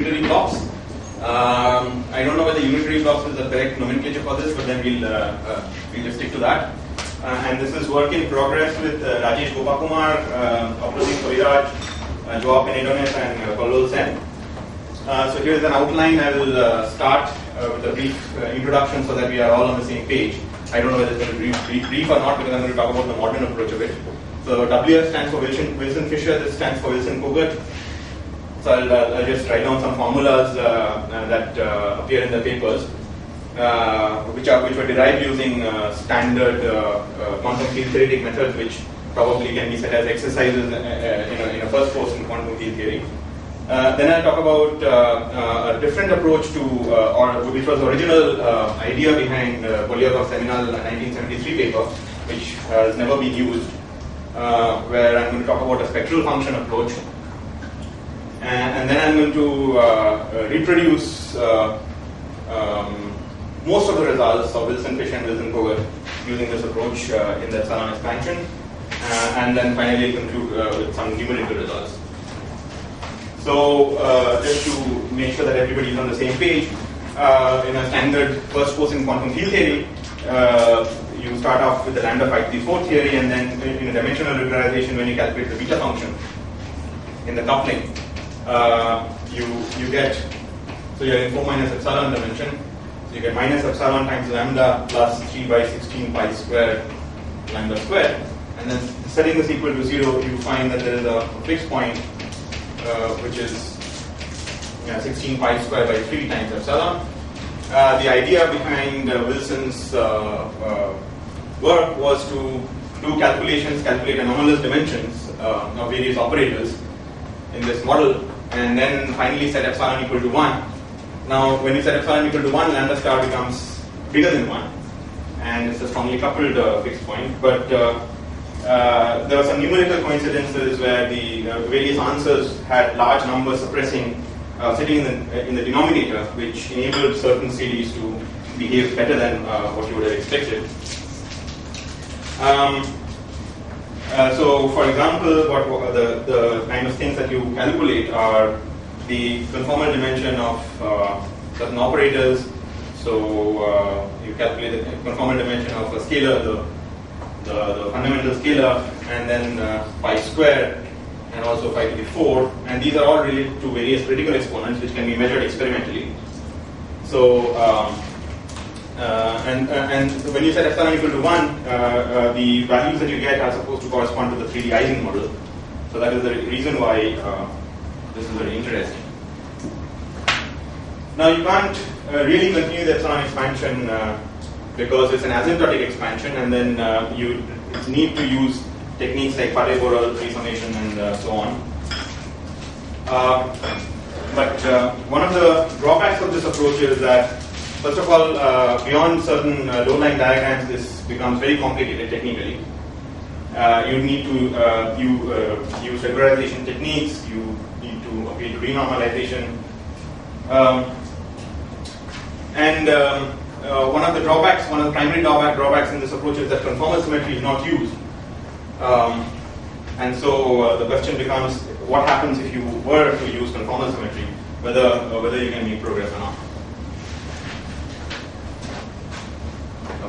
unitary blocks. I don't know whether unitary blocks is the correct nomenclature for this, but then we'll just stick to that. And this is work in progress with Rajesh Gopakumar, Pradeep Kaviraj, Joao Penedones, and Kolol Sen. So here is an outline. I will start with a brief introduction so that we are all on the same page. I don't know whether it's going to be brief or not, because I'm going to talk about the modern approach of it. So WF stands for Wilson-Fisher, this stands for Wilson-Kogut. So I'll just write down some formulas that appear in the papers, which were derived using standard quantum field theoretic methods, which probably can be set as exercises in a first course in quantum field theory. Then I'll talk about a different approach to, which was the original idea behind Polyakov seminal 1973 paper, which has never been used, where I'm going to talk about a spectral function approach. And then I'm going to reproduce most of the results of Wilson-Fisher and Wilson-Kogut using this approach in the epsilon expansion, and then finally conclude with some numerical results. So just to make sure that everybody is on the same page, in a standard first course in quantum field theory, you start off with the lambda phi 3/4 theory, and then in a dimensional regularization, when you calculate the beta function in the coupling, you get, so you're in 4 minus epsilon dimension, so you get minus epsilon times lambda plus 3 by 16 pi squared lambda squared, and then setting this equal to 0, you find that there is a fixed point which is 16 pi squared by 3 times epsilon. The idea behind Wilson's work was to do calculate anomalous dimensions of various operators in this model, and then finally set epsilon equal to 1. Now, when you set epsilon equal to 1, lambda star becomes bigger than 1, and it's a strongly coupled fixed point. But there were some numerical coincidences where the various answers had large numbers suppressing, sitting in the denominator, which enabled certain series to behave better than what you would have expected. So, for example, what the kind of things that you calculate are the conformal dimension of certain operators. So you calculate the conformal dimension of a scalar, the fundamental scalar, and then pi squared, and also pi to the 4, and these are all related to various critical exponents which can be measured experimentally. So and when you set epsilon equal to 1, the values that you get are supposed to correspond to the 3D Ising model. So that is the reason why this is very interesting. Now you can't really continue the epsilon expansion because it's an asymptotic expansion, and then you need to use techniques like Pareto resummation and so on. But one of the drawbacks of this approach is that, first of all, beyond certain low-line diagrams, this becomes very complicated technically. You need to use regularization techniques. You need to appeal to renormalization, and one of the primary drawbacks in this approach is that conformal symmetry is not used. And so the question becomes, what happens if you were to use conformal symmetry, whether you can make progress or not.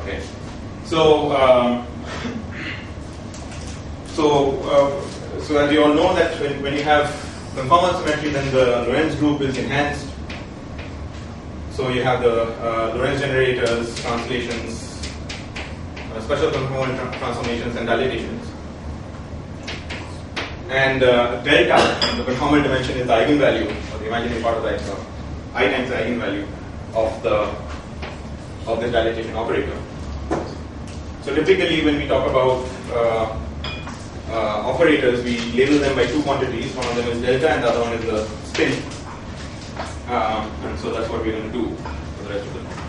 Okay, so as you all know, that when you have conformal symmetry, then the Lorentz group is enhanced. So you have the Lorentz generators, translations, special conformal transformations, and dilatations. And delta, the conformal dimension, is the eigenvalue, or the imaginary part of the I times the eigenvalue of this dilatation operator. So typically, when we talk about operators, we label them by two quantities. One of them is delta, and the other one is the spin. And so that's what we're going to do for the rest of the time.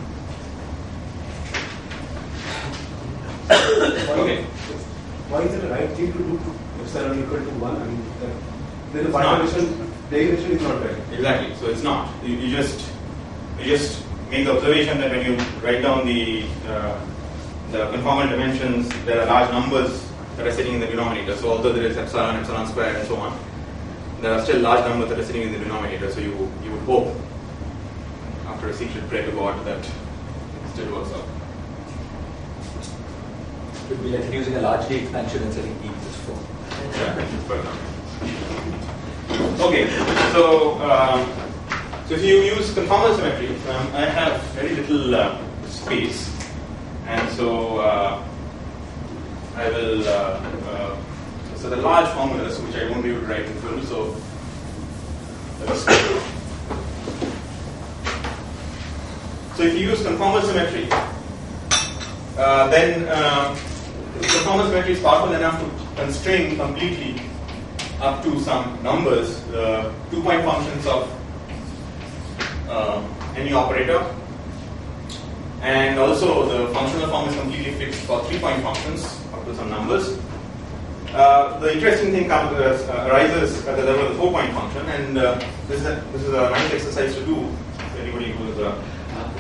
Okay. Why is it the right thing to do epsilon equal to 1? I mean, then the derivation is not right. Exactly. So it's not. You just make the observation that when you write down the conformal dimensions, there are large numbers that are sitting in the denominator. So although there is epsilon, epsilon squared, and so on, there are still large numbers that are sitting in the denominator. So you would hope, after a secret prayer to God, that it still works out. It would be like using a large D expansion and setting E equals 4. Yeah, fair enough. Okay, so if you use conformal symmetry, I have very little space, and so I will. So the large formulas, which I won't be able to write in full, so if you use conformal symmetry, then conformal symmetry is powerful enough to constrain completely up to some numbers, 2-point functions of any operator, and also the functional form is completely fixed for 3-point functions up to some numbers. The interesting thing arises at the level of the 4-point function, and this is a nice exercise to do. Anybody who is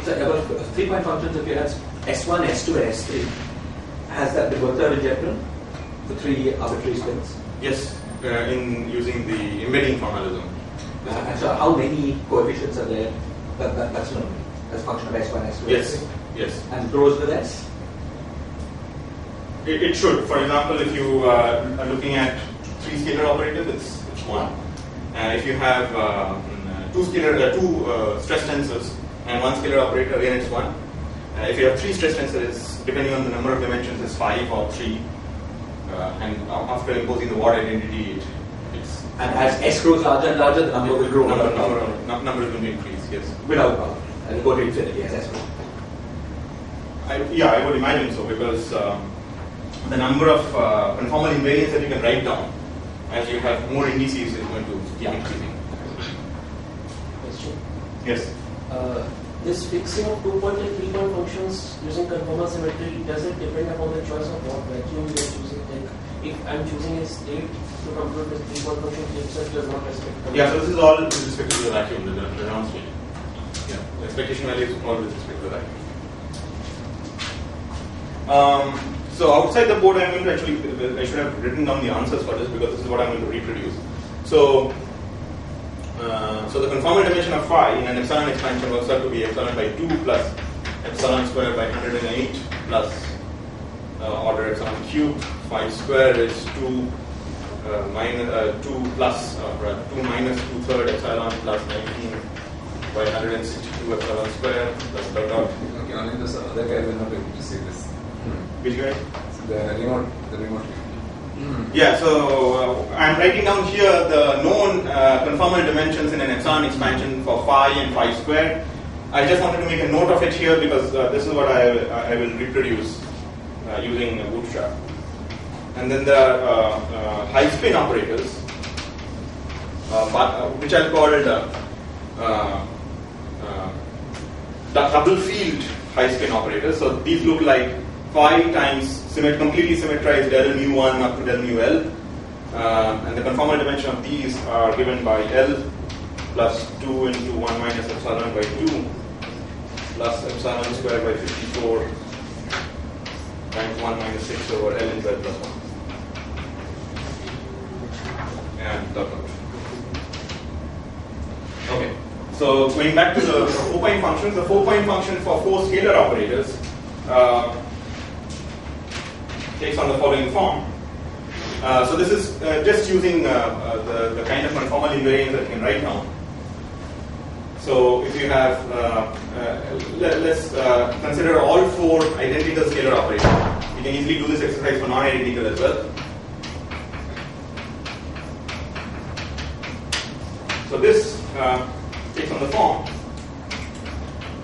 so about 3-point functions, if you have S1, S2, and S3, has that been worked out in general? The 3 arbitrary strings? Yes, in using the embedding formalism. And so how many coefficients are there? That's known as a function of S1, S2, Yes, S3? yes. And grows with S? It should. For example, if you are looking at 3 scalar operators, it's 1. If you have 2 stress tensors and 1 scalar operator, again it's 1. If you have 3 stress tensors, depending on the number of dimensions, it's 5 or 3. And after imposing the word identity, it's. And as S grows larger and larger, the number will grow. Number is going to increase, yes. Without power. And will go to infinity as S grows. I would imagine so, because the number of conformal invariants that you can write down as you have more indices is going to keep increasing. Question. Yes. This fixing of 2-point and 3-point functions using conformal symmetry, does it depend upon the choice of what vacuum you are choosing? Like, if I'm choosing a state to compute this 3-point function, it itself does not respect. Yeah, so this is all with respect to the vacuum, the ground state. Yeah, the expectation value is all with respect to the vacuum. So outside the board, I'm going to actually, I should have written down the answers for this, because this is what I'm going to reproduce. So the conformal dimension of phi in an epsilon expansion works out to be epsilon by 2 plus epsilon squared by 108 plus order epsilon cubed. Phi squared is 2 plus 2 minus 2/3 epsilon plus 19 by 162 epsilon squared plus dot dot. Okay, only this other guy will not be able to see this. Which guy? So the remote. Yeah, so I'm writing down here the known conformal dimensions in an epsilon expansion for phi and phi squared. I just wanted to make a note of it here, because this is what I will reproduce using bootstrap. And then the high spin operators, which I'll call double field high spin operators. So these look like phi times completely symmetrized del mu1 up to del mu l, and the conformal dimension of these are given by L plus 2 into 1 minus epsilon by 2 plus epsilon squared by 54 times 1 minus 6 over L in Z plus 1. And dot dot. Okay, so going back to the 4-point functions, the 4-point function for 4 scalar operators takes on the following form. So this is just using the kind of conformal invariance that you can write down. So if you have, let's consider all 4 identical scalar operators. You can easily do this exercise for non-identical as well. So this takes on the form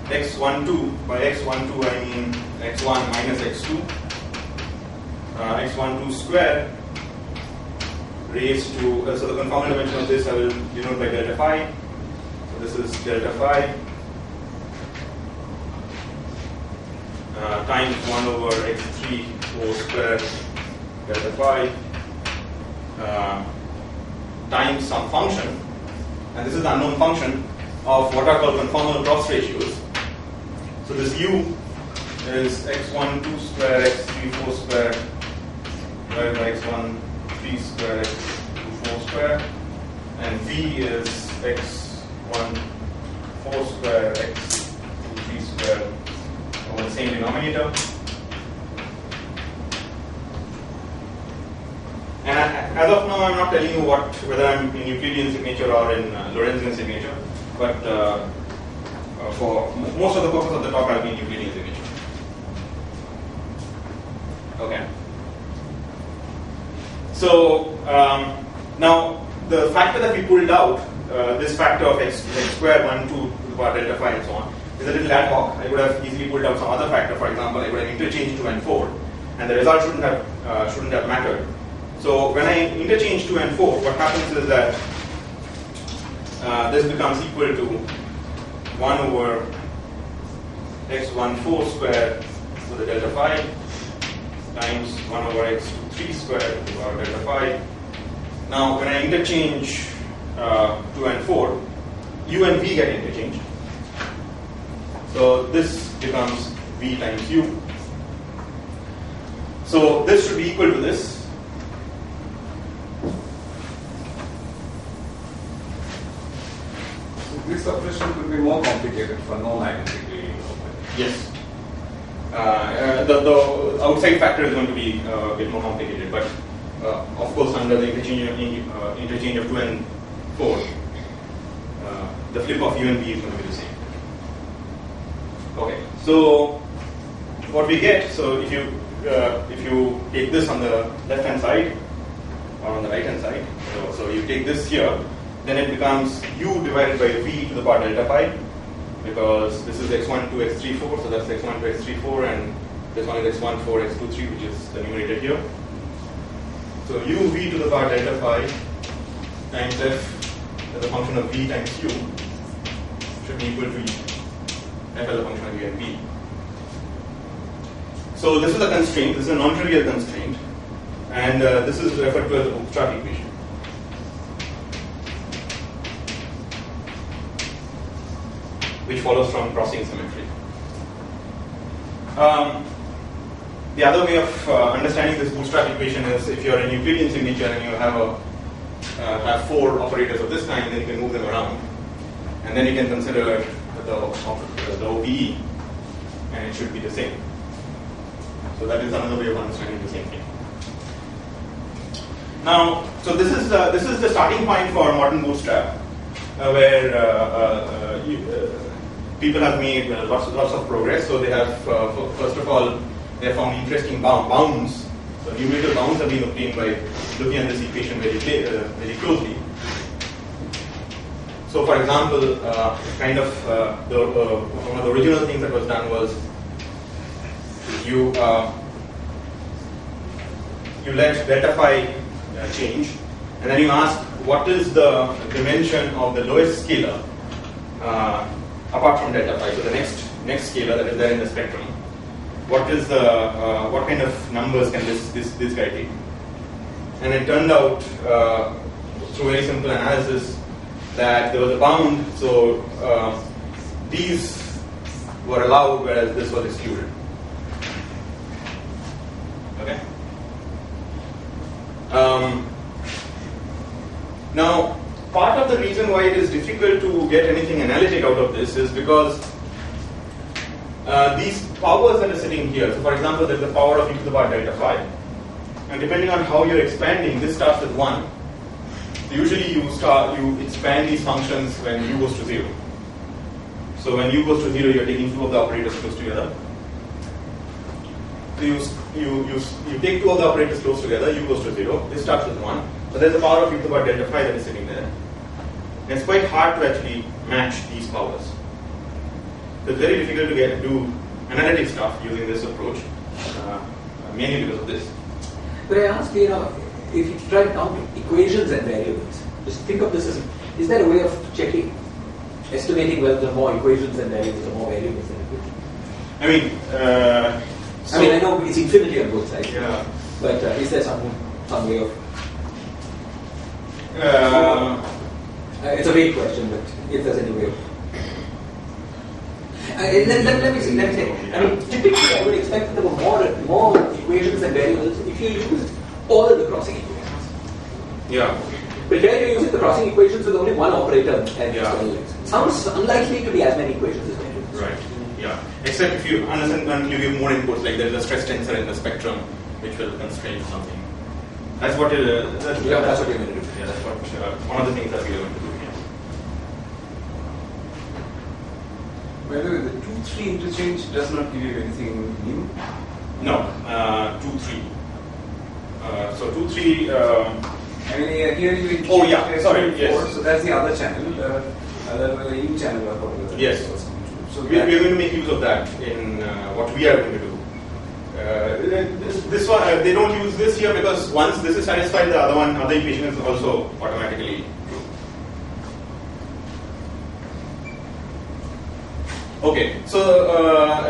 x12, by x12 I mean x1 minus x2, x12 squared raised to, so the conformal dimension of this I will denote by delta phi. So this is delta phi times 1 over x3 whole squared delta phi times some function, and this is the unknown function of what are called conformal cross ratios. So this u is x12 square x3 4 square divided by x13 square x24 square, and v is x1 square x 2 3 square over the same denominator. And as of now, I'm not telling you whether I'm in Euclidean signature or in Lorentzian signature, but for most of the purpose of the talk, I'll be in Euclidean signature. Okay. So now the factor that we pulled out, this factor of x squared 1 2 to the power delta phi and so on, is a little ad hoc. I would have easily pulled out some other factor. For example, I would have interchanged 2 and 4, and the result shouldn't have mattered. So when I interchange 2 and 4, what happens is that this becomes equal to 1 over x14 squared to the delta phi times 1 over x23 squared to the power delta phi. Now when I interchange 2 and 4, u and v get interchanged. So this becomes v times u. So this should be equal to this. This operation could be more complicated for non-identically. Yes. The outside factor is going to be a bit more complicated, but of course under the interchange of 2 and 4, the flip of u and v is going to be the same. Okay. So what we get, so if you take this on the left hand side or on the right hand side, so you take this here, then it becomes u divided by v to the power delta phi, because this is x1 to x34, so that's x1 to x34, and this one is x1 4 x23, which is the numerator here. So u v to the power delta phi times f as a function of v times u should be equal to f as a function of u and v. So this is a constraint, this is a non-trivial constraint, and this is referred to as the bootstrap equation. Which follows from crossing symmetry. The other way of understanding this bootstrap equation is if you are in Euclidean signature and you have 4 operators of this kind, then you can move them around, and then you can consider the OPE, and it should be the same. So that is another way of understanding the same thing. Now, so this is the starting point for modern bootstrap, where people have made lots of progress. So they have, first of all, they have found interesting bounds. So numerical bounds have been obtained by looking at this equation very closely. So, for example, one of the original things that was done was you let delta phi change, and then you ask what is the dimension of the lowest scalar apart from delta phi. So the next scalar that is there in the spectrum. What is what kind of numbers can this guy take? And it turned out through very simple analysis that there was a bound. So these were allowed, whereas this was excluded. Okay. Now, part of the reason why it is difficult to get anything analytic out of this is because these powers that are sitting here, so for example, there's the power of e to the power delta phi, and depending on how you're expanding, this starts with 1. So usually you expand these functions when u goes to 0. So when u goes to 0, you're taking 2 of the operators close together. So you take 2 of the operators close together, u goes to 0, this starts with 1. So there's the power of e to the power delta phi that is sitting there. And it's quite hard to actually match these powers. So it's very difficult to do analytic stuff using this approach, mainly because of this. But I ask you, if you try to count equations and variables, just think of this as, is there a way of estimating whether there are more equations and variables or more variables than equations? I know it's infinity on both sides. Yeah. But is there some way of? It's a vague question, but if there's any way of. Let me say. Typically, I would expect that there were more equations and variables if you used all the crossing equations. Yeah. But here you're using the crossing equations with only one operator and yeah. sounds unlikely to be as many equations as variables. Right. Yeah. Except if you until you give more inputs, like there is a stress tensor in the spectrum, which will constrain something. That's what that's what you're going to do. Yeah, that's what one of the things that we are going to do here. By the way, the 2-3 interchange does not give you anything new? No, 2-3. So 2-3. I mean, here you. Oh yeah, sorry. Yes. So that's the other channel. The new channel. Yes. So we are going to make use of that in what we are going to do. This one they don't use this here because once this is satisfied, the other equation is also automatically true. Okay, so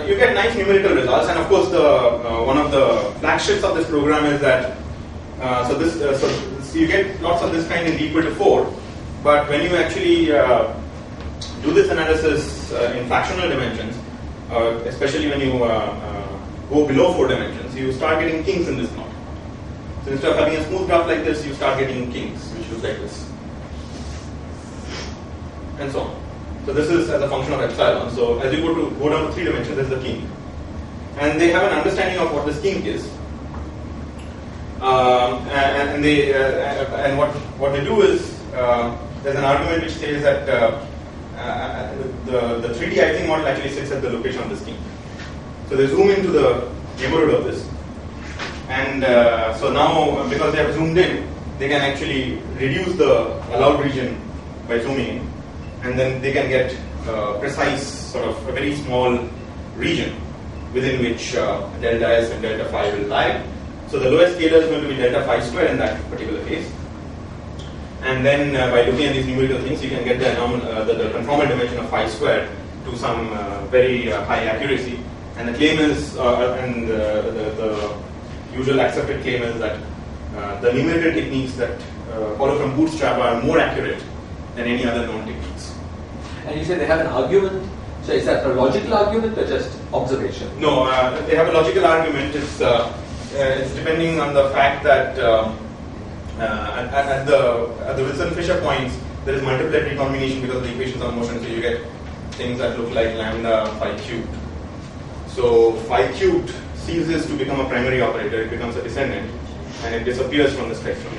you get nice numerical results, and of course, one of the flagships of this program is that so you get lots of this kind in equal to 4, but when you actually do this analysis in fractional dimensions, especially when you go below 4 dimensions, you start getting kinks in this knot. So instead of having a smooth graph like this, you start getting kinks, which look like this, and so on. So this is as a function of epsilon. So as you go down to 3 dimensions, there's the kink, and they have an understanding of what this kink is. And what they do is there's an argument which says that the 3D Ising model actually sits at the location of this kink. So they zoom into the neighborhood of this, and so now because they have zoomed in, they can actually reduce the allowed region by zooming in, and then they can get precise sort of a very small region within which delta S and delta phi will lie. So the lowest scalar is going to be delta phi square in that particular case. And then by looking at these numerical things, you can get the conformal dimension of phi square to some very high accuracy. And the claim is, the usual accepted claim is that the numerical techniques that follow from bootstrap are more accurate than any other known techniques. And you say they have an argument. So is that a logical argument or just observation? No, they have a logical argument. It's depending on the fact that at the Wilson-Fisher points, there is multiplet recombination because of the equations of motion, so you get things that look like lambda phi cubed. So phi cubed ceases to become a primary operator, it becomes a descendant, and it disappears from the spectrum.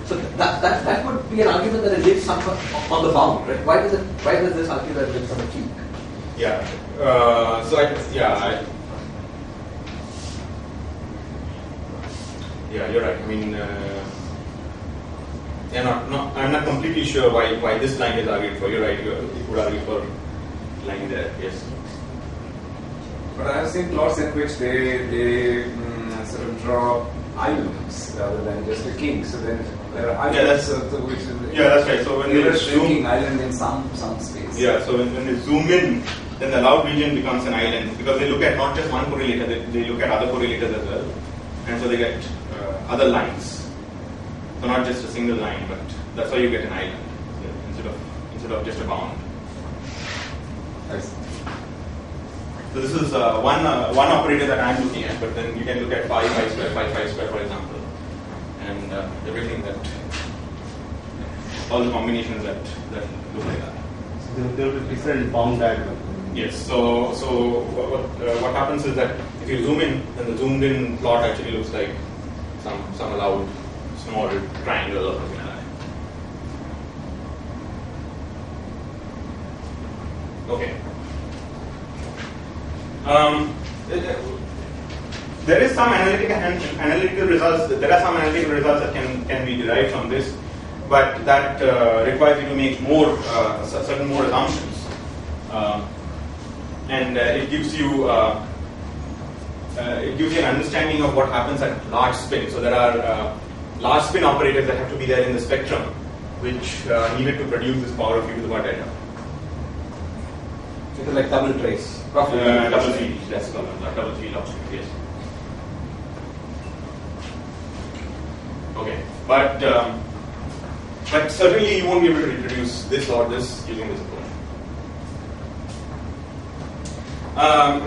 So that would be an argument that it lives somewhere on the bound, right? Why does this argue that it lives on a cube? Yeah. Yeah, you're right. I mean, I'm not completely sure why this line is argued for. You're right. You could argue for line there. Yes. But I have seen plots in which they sort of draw islands rather than just a kink. So then there are islands. That's right. So when they they zoom island in some space. Yeah. So when they zoom in, then the allowed region becomes an island because they look at not just one correlator, they look at other correlators as well, and so they get other lines. So not just a single line, but that's why you get an island instead of just a bound. So this is one operator that I'm looking at, but then you can look at phi square, for example, and everything that all the combinations that look like that. So there will be different bound diagram. Yes. So what happens is that if you zoom in, then the zoomed in plot actually looks like some allowed small triangle or something like that. Okay. There is some analytical results. There are some analytical results that can be derived from this, but that requires you to make certain more assumptions, and it gives you an understanding of what happens at large spin. So there are large spin operators that have to be there in the spectrum, which needed to produce this power of u to the power delta. It's like double trace. Double field, that's called double field option, yes. Okay, but certainly you won't be able to reproduce this or this using this approach.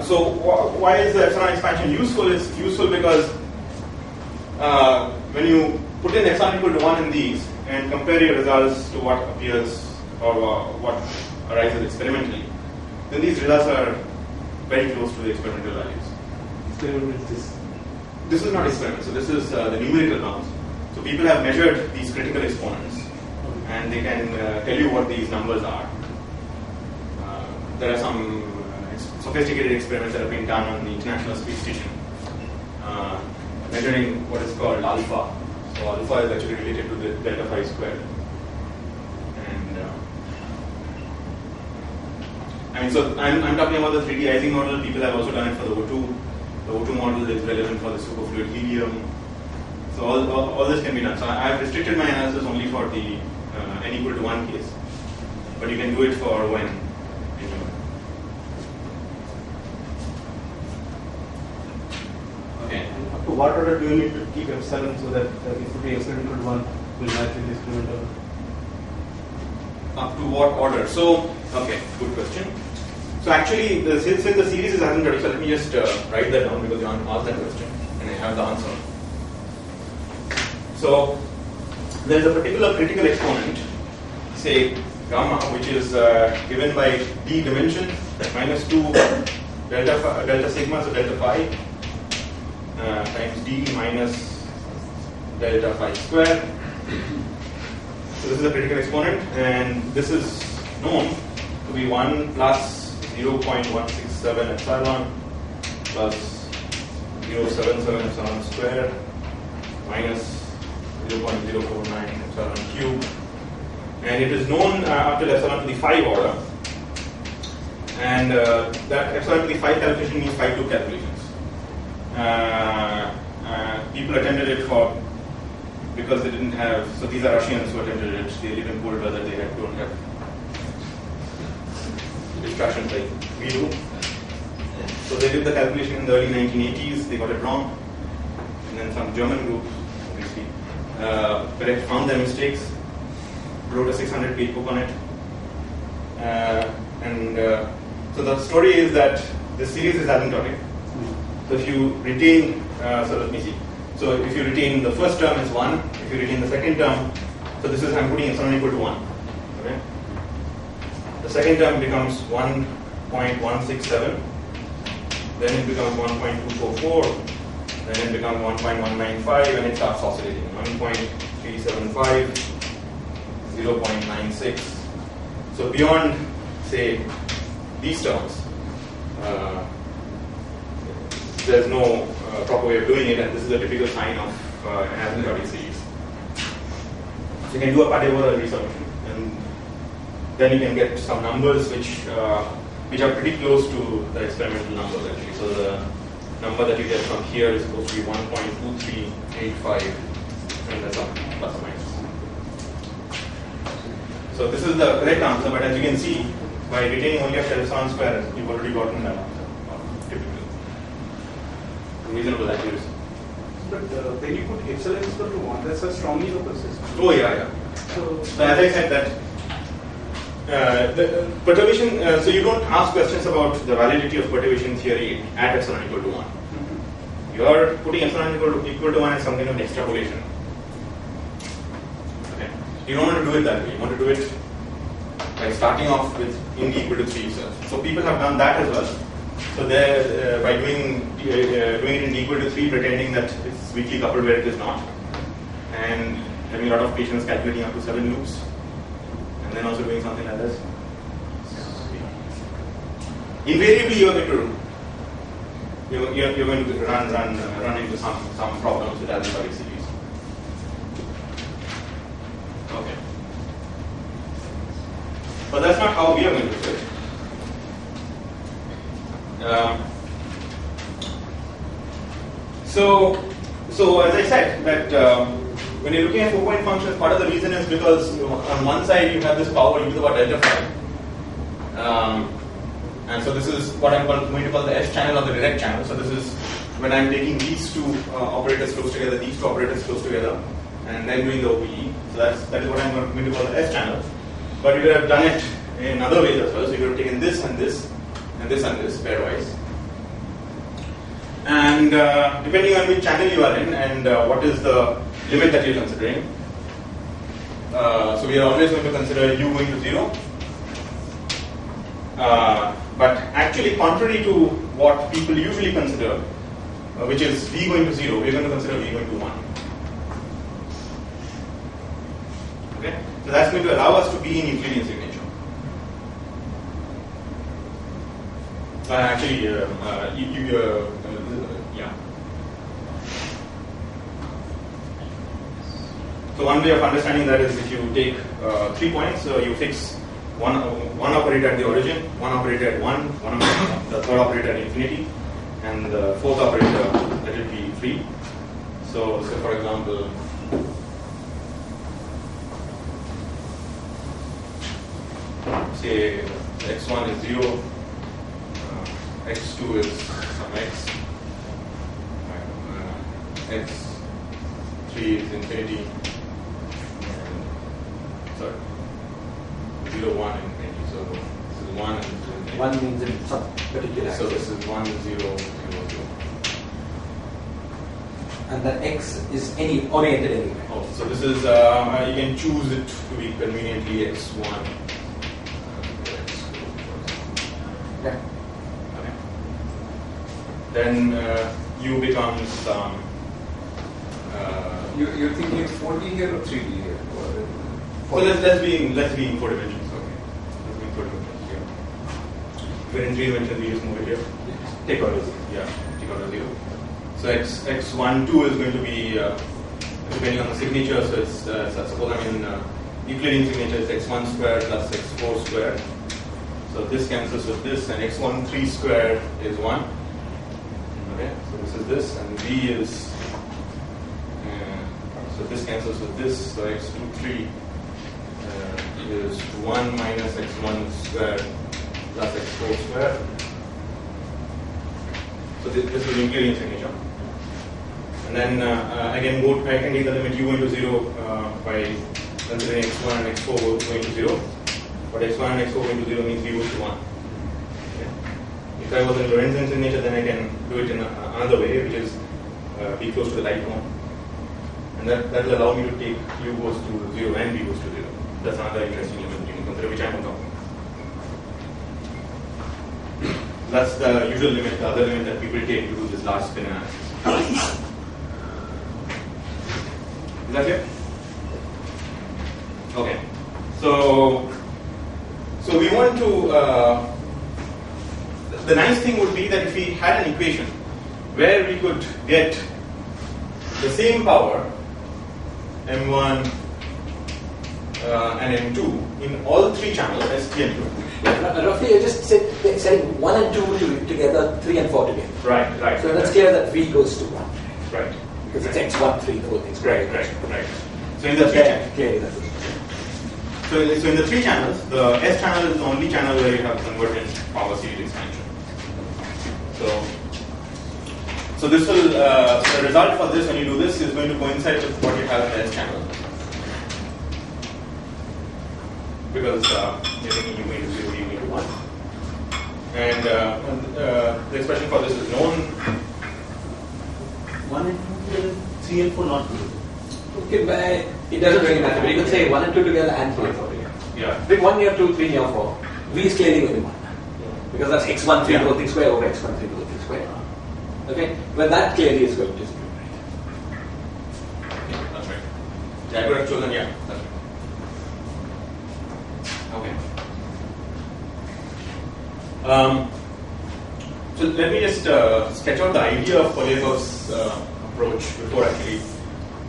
So why is the epsilon expansion useful? It's useful because when you put in epsilon equal to 1 in these and compare your results to what appears or what arises experimentally, then these results are very close to the experimental values. Experiment is this. This is not experiment, so this is the numerical terms. So people have measured these critical exponents, and they can tell you what these numbers are. There are some sophisticated experiments that have been done on the International Space Station, measuring what is called alpha. So alpha is actually related to the delta phi squared. And so I'm talking about the 3D Ising model. People have also done it for the O2. The O2 model is relevant for the superfluid helium. So all this can be done. So I've restricted my analysis only for the n equal to 1 case, but you can do it for when. Okay. Up to what order do you need to keep epsilon so that if the epsilon equal to 1 will match with the experimental? Up to what order? So, okay, good question. So actually, since the series is asymptotic, so let me just write that down because you asked that question and I have the answer. So there is a particular critical exponent, say gamma, which is given by d dimension, minus 2 delta sigma, so delta phi, times d minus delta phi square. So this is a critical exponent, and this is known to be 1 plus 0.167 epsilon plus 0.77 epsilon square minus 0.049 epsilon cube, and it is known up to epsilon to the 5 order, and that epsilon to the 5 calculation means 5 loop calculations. People attended it because they didn't have, so these are Russians who attended it, they live in cold weather, they don't have distractions like we do. So they did the calculation in the early 1980s, they got it wrong, and then some German group found their mistakes, wrote a 600-page book on it, so the story is that this series is asymptotic. So if you retain, so let me see. So if you retain the first term is 1, if you retain the second term, so this is, I'm putting epsilon equal to 1. Okay? The second term becomes 1.167, then it becomes 1.244, then it becomes 1.195, and it starts oscillating. 1.375, 0.96. So beyond, say, these terms, there's no proper way of doing it, and this is a typical sign of an asymptotic series. So you can do a Padevola resolution, and then you can get some numbers which are pretty close to the experimental numbers actually. So the number that you get from here is supposed to be 1.2385, and that's some plus or minus. So this is the correct answer, but as you can see, by retaining only up to epsilon square, you've already gotten that answer. Typical. Reasonable accuracy. But when you put epsilon equal to 1, that's a strongly local system. Oh yeah. So as I said that the perturbation, so you don't ask questions about the validity of perturbation theory at epsilon equal to 1. Mm-hmm. You are putting epsilon equal to 1 as some kind of an extrapolation. Okay. You don't want to do it that way. You want to do it by starting off with in d equal to 3 itself. So people have done that as well. So they're by doing it in d equal to 3, pretending that it's weakly coupled where it is not, and having a lot of patients calculating up to 7 loops, and then also doing something like this. Invariably, you're going to run into some problems with asymptotic series. Okay, but that's not how we are going to do it. So as I said, that when you're looking at 4-point functions, part of the reason is because on one side you have this power e to the power delta phi, and so this is what I'm going to call the S channel or the direct channel. So this is when I'm taking these two operators close together, and then doing the OPE. So that is what I'm going to call the S channel. But you could have done it in other ways as well. So you could have taken this and this, and this and this pairwise. And depending on which channel you are in and what is the limit that you're considering. So we are always going to consider u going to 0 But actually, contrary to what people usually consider, which is v going to 0, we're going to consider v going to 1. Okay? So that's going to allow us to be in Euclidean signature. Actually, yeah. So one way of understanding that is if you take 3 points, you fix one operator at the origin, one operator at 1, the third operator at infinity, and the fourth operator that will be free. So for example, say x1 is 0, x2 is some x, x3 is infinity, sorry, 0, 1, infinity. So this is 1 and this is infinity. 1 means in some particular So axis. this is 1, 0, 0, 0. And that x is any oriented anywhere. Oh, so this is, you can choose it to be conveniently x1. Okay. Okay. Then u becomes You're thinking 4D here or 3D here? so let's be in 4 dimensions. Okay. Let's be in 4 dimensions. Yeah. If we're in 3 dimensions, we just move it here. Take out 0. Yeah. Take out a 0. So x12 is going to be depending on the signature. So it's suppose I'm in Euclidean signature is x1 squared plus x4 squared. So this cancels with this, and x13 squared is 1. Okay, so this is this, and v is, so this cancels with this, so x23 is 1 minus x1 squared plus x4 squared. So this is the Euclidean signature. And then again, I can take the limit u going to 0 by considering x1 and x4 going to 0. But x1 and x4 going to 0 means v goes to 1. Okay. If I was in Lorentzian signature, then I can do it in another way, which is be close to the dipole. And that will allow me to take u goes to 0 and v goes to 0. That's another interesting limit you can consider, which I am on top of. That's the usual limit, the other limit that people take to do this large spin analysis. Is that clear? Okay. So we want to, the nice thing would be that if we had an equation where we could get the same power, m1 and m2, in all 3 channels, S3 and 2. Roughly, you just setting 1 and 2 together, 3 and 4 together. Right. So that's clear that v goes to 1. Right. Because it's x1, 3, the whole thing's Right. So in the 3 channels. Clearly, that's it. So in the 3 channels, the S channel is the only channel where you have convergent power series expansion. So this will, the result for this when you do this is going to coincide with what you have in the S channel. Because you're taking u into 0, u into 1. And the expression for this is known. 1 and 2 3 and 4 not good. Okay, but it doesn't really matter. But you can say 1 and 2 together and 3 and 4 together. Yeah. Pick 1 near 2, 3 near 4. V is clearly going to be 1. Because that's x1, 3 whole thing square over x1, 3 whole thing square. Okay? Well, that clearly is going to be right. Yeah, that's right. Yeah, I could have chosen, yeah, that's right. Okay. So let me just sketch out the idea of Polyakov's approach before actually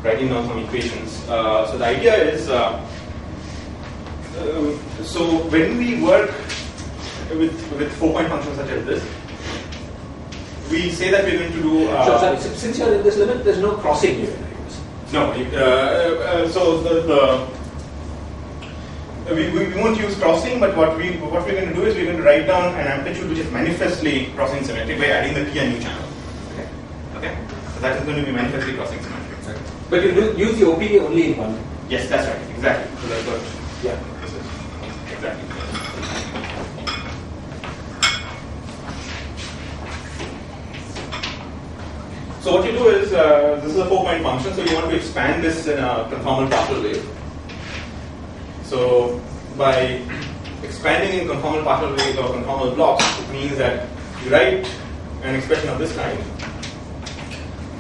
writing down some equations. So the idea is, so when we work with 4-point functions such as this, we say that we're going to do. Sorry, since you're in this limit, there's no crossing here. No. So we won't use crossing, but what we're going to do is we're going to write down an amplitude which is manifestly crossing symmetric by adding the p and u channel. Okay. So that is going to be manifestly crossing symmetric. But you do use the OP only in one. Yes, that's right. Exactly. So that's what. Yeah. This is exactly. So what you do is this is a 4-point function. So you want to expand this in a conformal partial wave. So by expanding in conformal partial ways or conformal blocks, it means that you write an expression of this kind,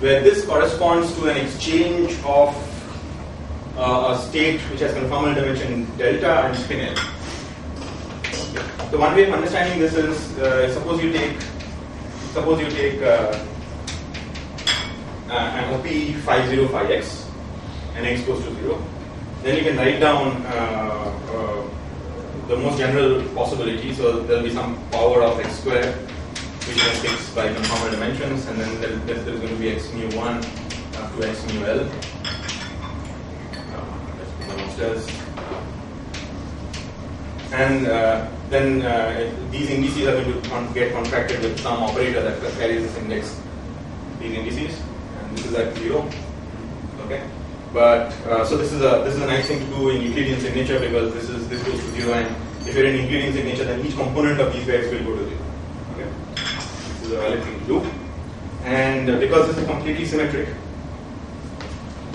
where this corresponds to an exchange of a state which has conformal dimension delta and spin L. So one way of understanding this is, suppose you take an OP 505x and x goes to 0. Then you can write down the most general possibility. So there will be some power of x squared, which you can fix by conformal dimensions, and then there is going to be x mu 1 up to x mu L. Let's put them upstairs. And then these indices are going to get contracted with some operator that carries this index, these indices, and this is at 0. Okay, but so this is a nice thing to do in Euclidean signature, because this goes to 0, and if you're in Euclidean signature, then each component of these guys will go to 0. Okay, this is a valid thing to do, and because this is completely symmetric,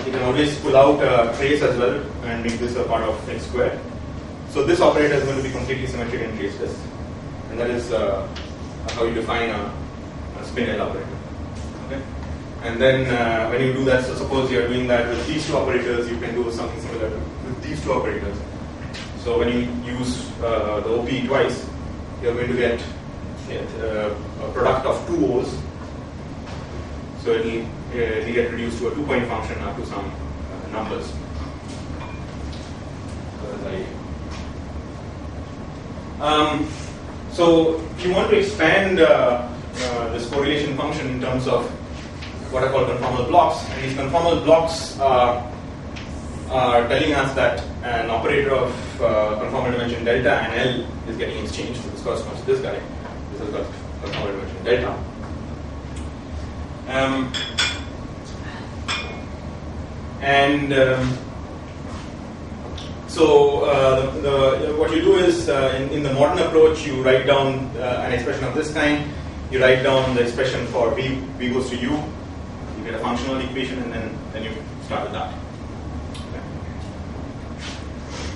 you can always pull out a trace as well and make this a part of x squared. So this operator is going to be completely symmetric and traceless, and that is how you define a spin L operator. Okay, and then when you do that, so suppose you are doing that with these two operators, you can do something similar with these two operators. So when you use the OP twice, you are going to get a product of two O's. So it will get reduced to a 2-point function up to some numbers. So if you want to expand this correlation function in terms of what are called conformal blocks, and these conformal blocks are telling us that an operator of conformal dimension delta and L is getting exchanged. So this corresponds to this guy. This has got conformal dimension delta. So what you do is, in the modern approach, you write down an expression of this kind. You write down the expression for v goes to u. You get a functional equation, and then you start with that. Okay.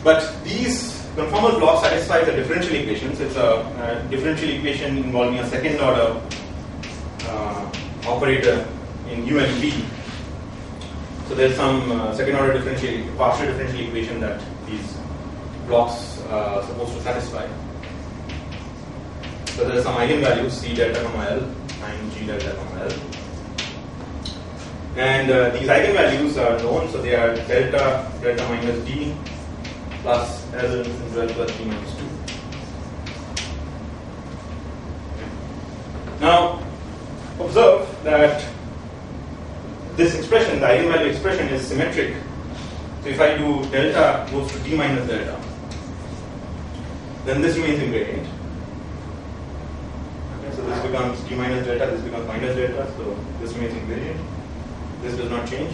But these conformal blocks satisfy the differential equations. It's a differential equation involving a second order operator in u and v. So there's some second order partial differential equation that these blocks are supposed to satisfy. So there's some eigenvalues c delta comma L and g delta comma L. And these eigenvalues are known, so they are delta minus d plus L as well plus d minus 2. Now observe that this expression, the eigenvalue expression, is symmetric. So if I do delta goes to d minus delta, then this remains invariant. Okay, so this becomes d minus delta, this becomes minus delta, so this remains invariant. This does not change.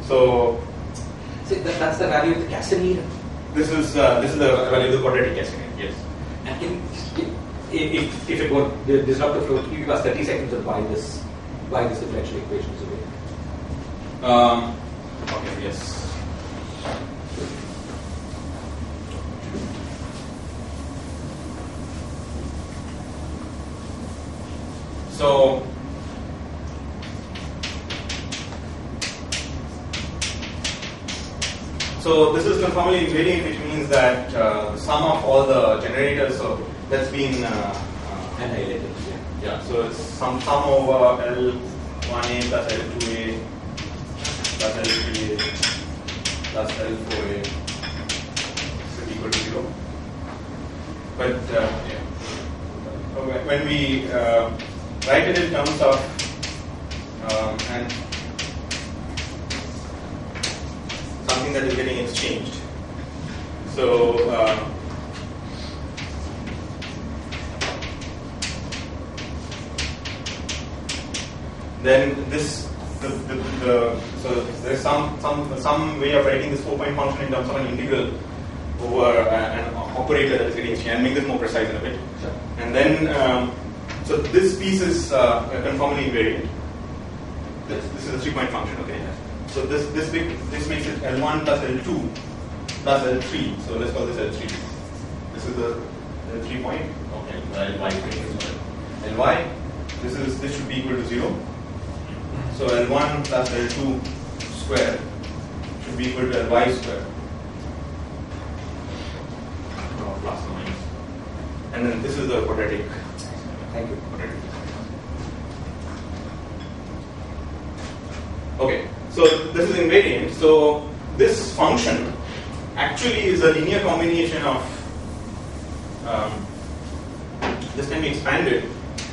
So that's the value of the Casimir. This is the value of the quadratic Casimir. Yes. And if it were the disruptive flow, can you give us 30 seconds of why this differential equation is away? Okay, yes. So this is conformally invariant, which means that the sum of all the generators, so that's been annihilated. Yeah, so it's some over L1A plus L2A plus L3A plus L4A is equal to 0. But when we write it in terms of and something that is getting exchanged, so then this so there's some way of writing this 4-point function in terms of an integral over an operator that is getting exchanged, and make this more precise in a bit. Sure. And then so this piece is conformally invariant. This is a 3-point function. Okay. So this makes it L1 plus L2 plus L3. So let's call this L3. This is the 3 point. Okay, Ly equation. Ly, this should be equal to 0. So L1 plus L2 square should be equal to Ly square. Plus or minus. And then this is the quadratic. Thank you. Quadratic. Okay, so this is invariant. So this function actually is a linear combination of, this can be expanded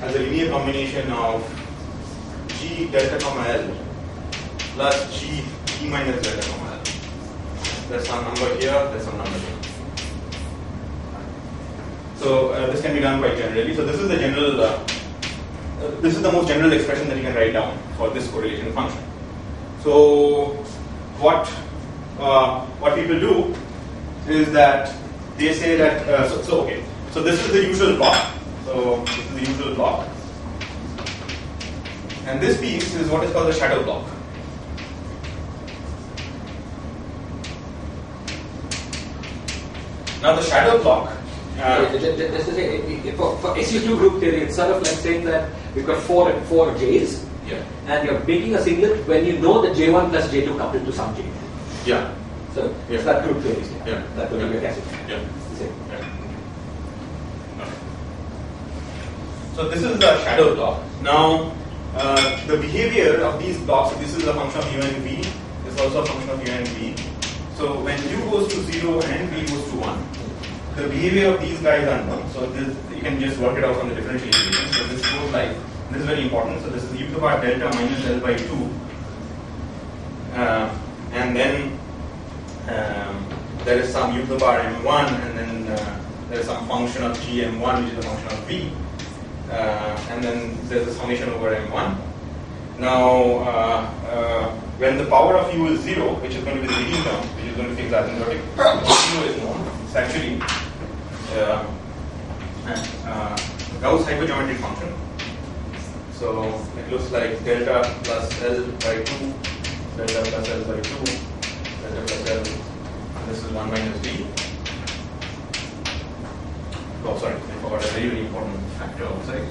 as a linear combination of g delta comma L plus g e minus delta comma L. There's some number here, there's some number here. So this can be done quite generally. So this is the general, this is the most general expression that you can write down for this correlation function. So what people do is that they say that okay. So this is the usual block. So this is the usual block, and this piece is what is called the shadow block. Now the shadow block. Just to say, for SU2 group theory, it's sort of like saying that we've got four J's, Yeah. and you're making a singlet when you know that J1 plus J2 coupled to some J. Yeah. So Yeah. it's that group theory. Yeah. That will be a classic. Yeah. The same. Yeah. Okay. So this is the shadow block. Now, the behavior of these blocks, this is a function of u and v, this is also a function of u and v. So when u goes to 0 and v goes to 1, the behavior of these guys are known. So this, you can just work it out from the differential equation. So this goes like, this is very important. So this is u to the power delta minus L by 2. And then there is some u to the power m1, and then there is some function of gm1, which is a function of v. And then there's a summation over m1. Now, when the power of u is 0, which is going to be the leading term, which is going to fix asymptotic, u is known. It's actually Gauss hypergeometric function. So it looks like delta plus L by 2, delta plus L by 2, delta plus L, and this is 1 minus v. Oh, sorry, I forgot a very, very important factor outside,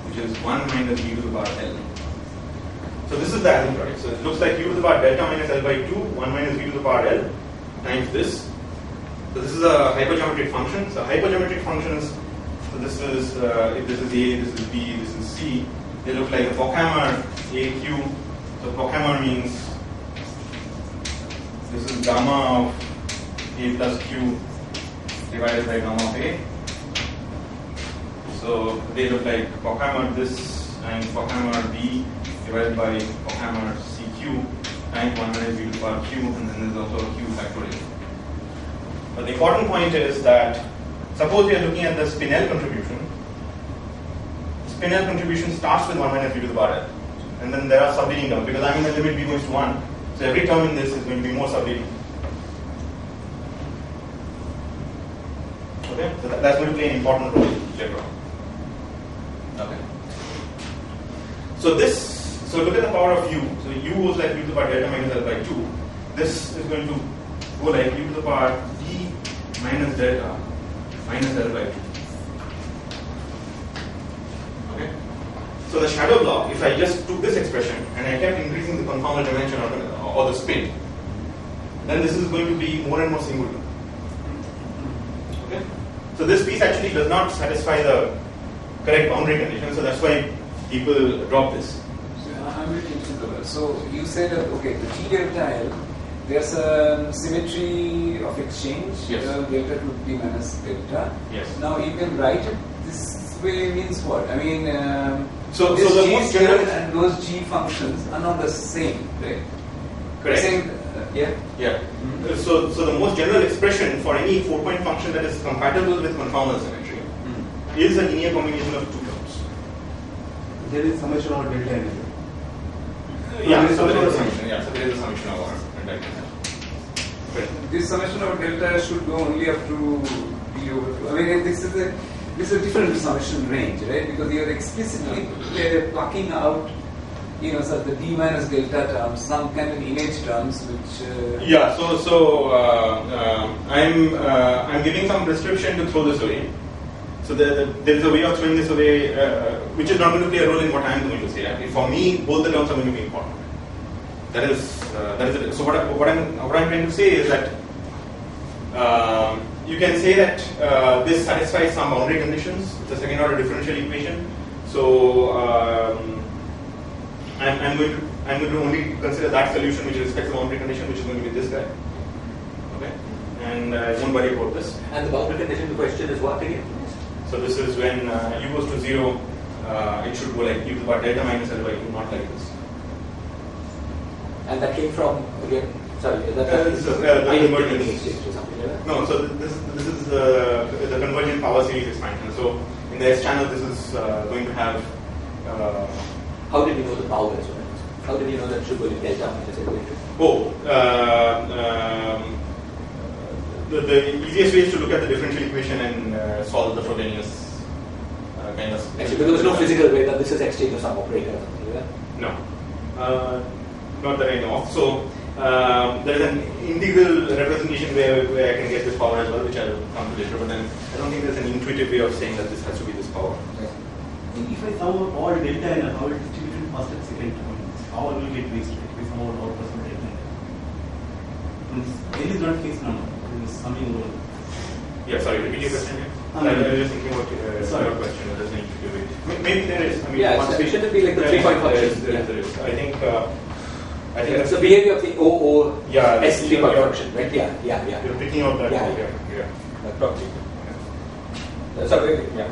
which is 1 minus v to the power L. So this is the asymptotic. So it looks like u to the power delta minus L by 2, 1 minus v to the power L times this. So this is a hypergeometric function. So hypergeometric functions, so this is, if this is A, this is B, this is C, they look like a Pockhammer AQ. So Pockhammer means this is gamma of A plus Q divided by gamma of A. So they look like Pockhammer this and Pockhammer B divided by Pockhammer CQ times 1 minus v to the power Q, and then there's also a Q factorial. But the important point is that suppose we are looking at the Spinel contribution. Spinel contribution starts with 1 minus v to the power L, and then there are subleading terms because I'm in the limit v goes to 1. So every term in this is going to be more subleading. Okay, so that's going to play an important role later on. Okay. So look at the power of u. So u goes like u to the power delta minus L by 2. This is going to go like u to the power d minus delta minus L by 2. Okay. So the shadow block, if I just took this expression and I kept increasing the conformal dimension or the spin, then this is going to be more and more singular. Okay. So this piece actually does not satisfy the correct boundary condition, so that's why people drop this. I'm really interested. So you said that okay, the G delta L, there's a symmetry of exchange. Yes. Delta to P minus delta. Yes. Now you can write it this way means what? I mean, so this the G most square general and those G functions are not the same, right? correct. Same, yeah. Yeah. So the most general expression for any 4-point function that is compatible with conformal symmetry is a linear combination of 2 terms. There is summation of delta N. Yeah, so there is a summation. Yeah, so there is a summation of our delta. This summation of delta should go only up to P over 2. I mean, this is a different summation range, right? Because you are explicitly plucking out So the d minus delta terms, some kind of image terms which. I'm giving some prescription to throw this away. So there is a way of throwing this away, which is not going to play a role in what I am going to say. For me, both the terms are going to be important. That is it. So what I'm trying to say is that you can say that this satisfies some boundary conditions. It's a second order differential equation. So I'm going to only consider that solution which respects the boundary condition, which is going to be this guy. Okay, and I won't worry about this. And the boundary condition question is what again? So this is when u goes to 0, it should go like u to the power delta minus L by 2, not like this. And that came from again. Sorry, this is the convergence. Or something like that. No, so this is the convergent power series expansion. So in the S channel, this is going to have. How did you know the power as well? How did you know that should go in delta minus L by 2? The easiest way is to look at the differential equation and solve the Frobenius kind of. Actually, there was no physical way that this is exchange of some operator or something like that? No. Not that I know of. So there is an integral representation where I can get this power as well, which I will come to later. But then I don't think there's an intuitive way of saying that this has to be this power. If I sum up all delta and how it is distributed first and second term, power will get wasted if we sum out all possible delta. L is not fixed number. It is summing over. Yeah, sorry, repeat your question again. I was just thinking about your question. It doesn't need to do it. Maybe there is. I mean, it shouldn't be like the 3-point function. There is. I think it's the behavior of the O S 3-point function, right? Yeah. You're picking out that. Yeah. Probably. Sorry. Yeah.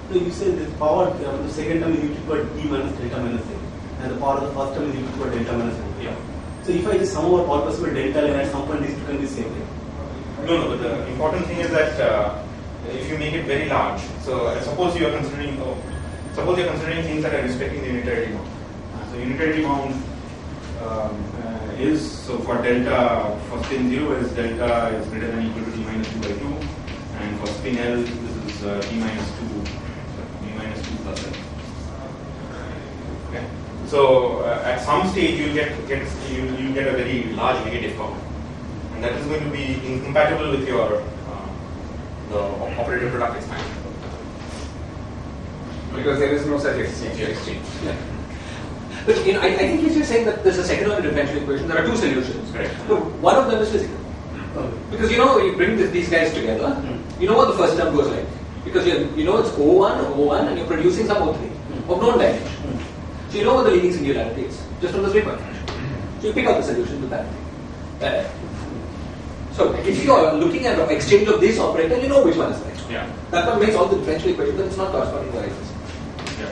So you say the power of the second term is equal to d minus delta minus L, and the power of the first term is equal to delta minus L. Yeah. So if I just sum over all possible delta L at some point, these two can be same, right? No, but the important thing is that if you make it very large, so suppose you're considering things that are respecting the unitarity bound. So unitarity bound is, so for delta, for spin 0 is delta is greater than or equal to d minus 2 by 2, and for spin L this is d minus 2 plus L. Okay. So at some stage you'll get a very large negative power. That is going to be incompatible with your the operator product expansion. Because there is no such exchange. Yeah. But I think he's just saying that there's a second order differential equation. There are two solutions. Correct. But one of them is physical. Because you bring these guys together, you know what the first term goes like. Because you know it's O1, and you're producing some O3 of known dimension. So you know what the leading singularity is, just from the 3-point function. So you pick out the solution to that. So if you are looking at the exchange of this operator, you know which one is right. Yeah. That one makes all the differential equations, but it's not corresponding to the right. Yeah.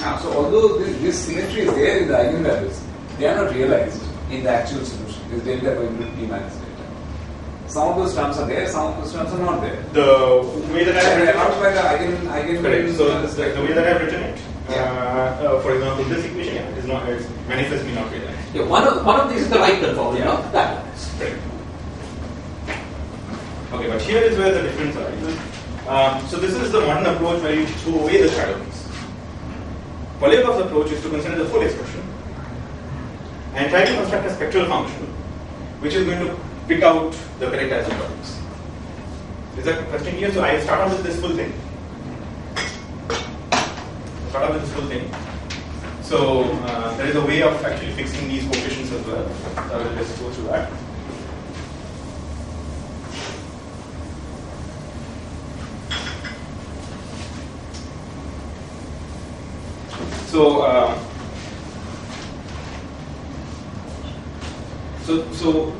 Now, so although this symmetry is there in the eigenvalues, they are not realized in the actual solution. This delta by root d minus delta. Some of those terms are there, some of those terms are not there. The way that I have written not by the eigen correct. So the way that I have written it, for example, this equation is not is manifestly not realized. Yeah, one of these is the right conformal, not that one. Correct. Okay, but here is where the difference arises. So this is the modern approach where you throw away the shadows. Polyakov's approach is to consider the full expression and try to construct a spectral function which is going to pick out the correct isotopics. Is that question here? So I start off with this full thing. So there is a way of actually fixing these coefficients as well. So I will just go through that. So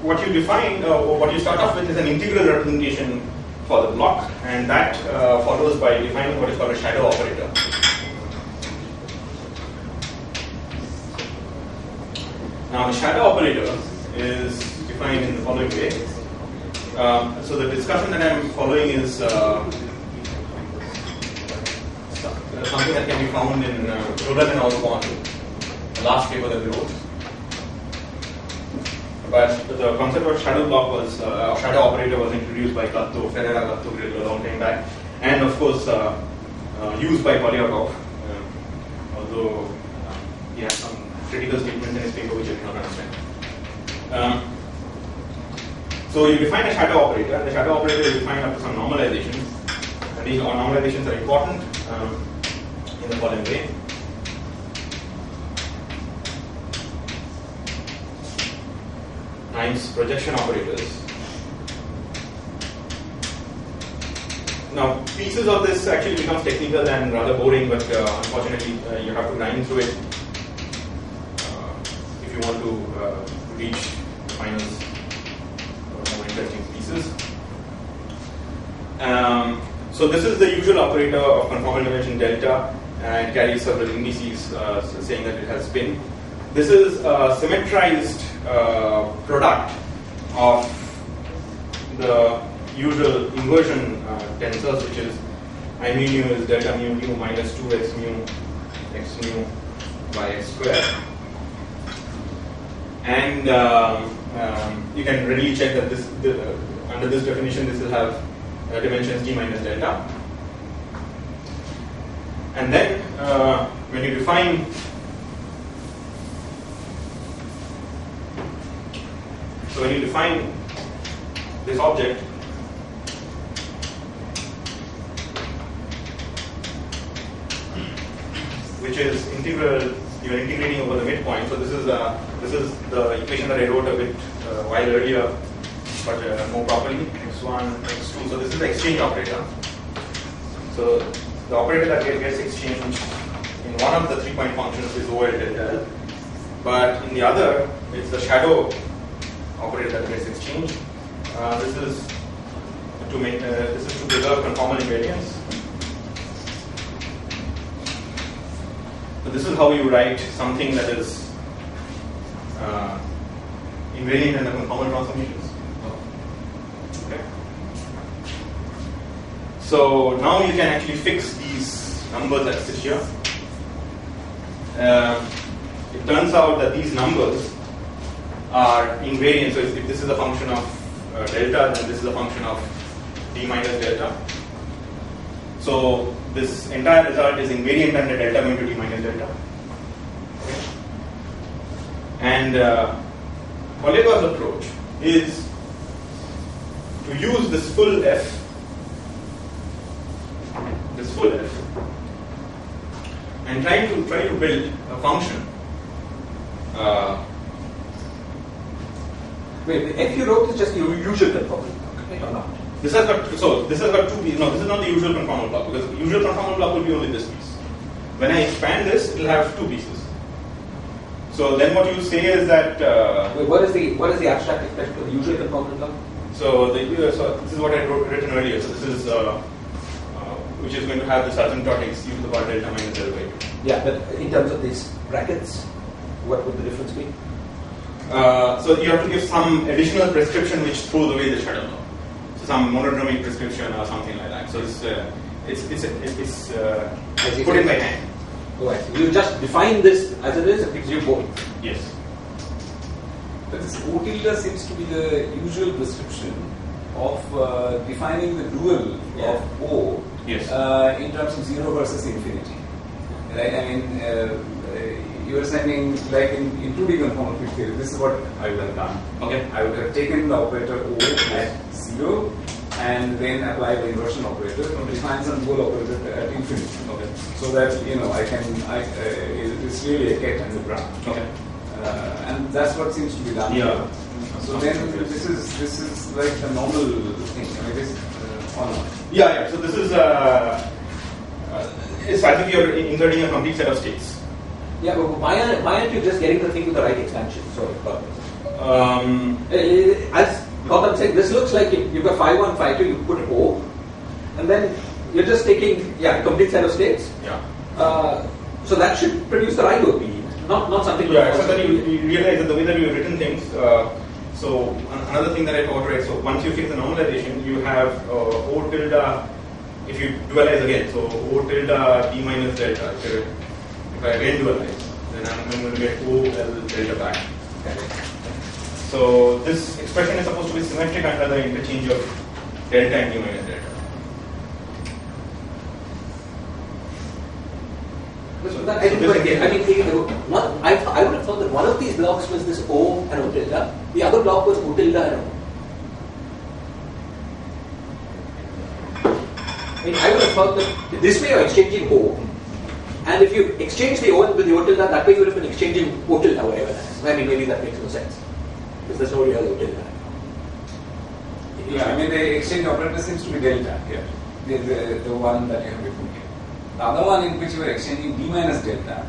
what you define, or what you start off with is an integral representation for the block, and that follows by defining what is called a shadow operator. Now, the shadow operator is defined in the following way. So the discussion that I am following is something that can be found in Roland and Osborne, the last paper that we wrote. But the concept of shadow block was, shadow operator was introduced by Ferreira a long time back, and of course used by Polyakov critical statements in his paper which I did not understand. So you define a shadow operator, and the shadow operator is defined up to some normalizations, and these normalizations are important in the following way. Times projection operators. Now, pieces of this actually becomes technical and rather boring, but unfortunately, you have to grind through it if you want to reach the finals or more interesting pieces. So this is the usual operator of conformal dimension delta, and carries several indices saying that it has spin. This is a symmetrized product of the usual inversion tensors, which is I mu nu is delta mu nu minus 2x mu x mu by x square. And you can readily check that this under this definition this will have dimensions d minus delta. And then when you define this object, which is integral, you are integrating over the midpoint. So this is the equation that I wrote a bit while earlier, but more properly, x1, x2. So this is the exchange operator. So the operator that gets exchanged in one of the 3-point functions is over delta L, but in the other, it's the shadow operator that gets exchanged. This is to preserve conformal invariance. So this is how you write something that is invariant in the conformal transformations. Okay. So now you can actually fix these numbers that sit here. It turns out that these numbers are invariant. So if this is a function of delta, then this is a function of d minus delta. So this entire result is invariant under delta going to d minus delta. Okay. And Polyakov's approach is to use this full F, and try to build a function. Wait, the F you wrote is just your usual conformal block, right, or not? This has got two pieces. No, this is not the usual conformal block, because the usual conformal block will be only this piece. When I expand this, it will have two pieces. So then what you say is that wait, what is the abstract expression for the usual conformal block? So this is what I written earlier. So this is which is going to have this asymptotic u to the power delta minus L by 2. Yeah, but in terms of these brackets, what would the difference be? So you have to give some additional prescription which throws away the shadow law. So some monodromic prescription or something like that. So it's put in by hand. Oh, I see. You just define this as it is, it gives you both. Yes. But this O tilde seems to be the usual prescription of defining the dual of O in terms of 0 versus infinity. Right? I mean, you are saying, like in 2D conformal field theory, this is what I would have done. Okay. I would have taken the operator O at 0 and then apply the inversion operator and define some dual operator at infinity. Okay. So that, it's really a ket and a drum. Okay. And that's what seems to be done. Yeah. So then this is like the normal thing. I mean, this or not. Yeah. So this is it's as if you're inserting a complete set of states. Yeah, but why aren't you just getting the thing with the right expansion? Sorry, as Gautam said, this looks like you've got phi 1, phi 2, you put O, and then you're just taking a complete set of states. Yeah. So that should produce the right OP, not something. Yeah, except that you realize that the way that you've written things. So another thing that I thought, right? So once you fix the normalization, you have O tilde. If you dualize again, so O tilde d minus delta. If I again dualize, then I'm going to get O L delta back. Okay. So this expression is supposed to be symmetric under the interchange of delta and d minus delta. But I didn't quite get. I mean, I would have thought that one of these blocks was this O and O tilde. The other block was O tilde and O. I mean, I would have thought that this way you're exchanging O, and if you exchange the O with the O tilde, that way you would have been exchanging O tilde, whatever that is. I mean, maybe that makes no sense because there's no real O tilde. Yeah, I mean the exchange operator seems to be delta here, the one that you have written here. The other one in which you are exchanging d minus delta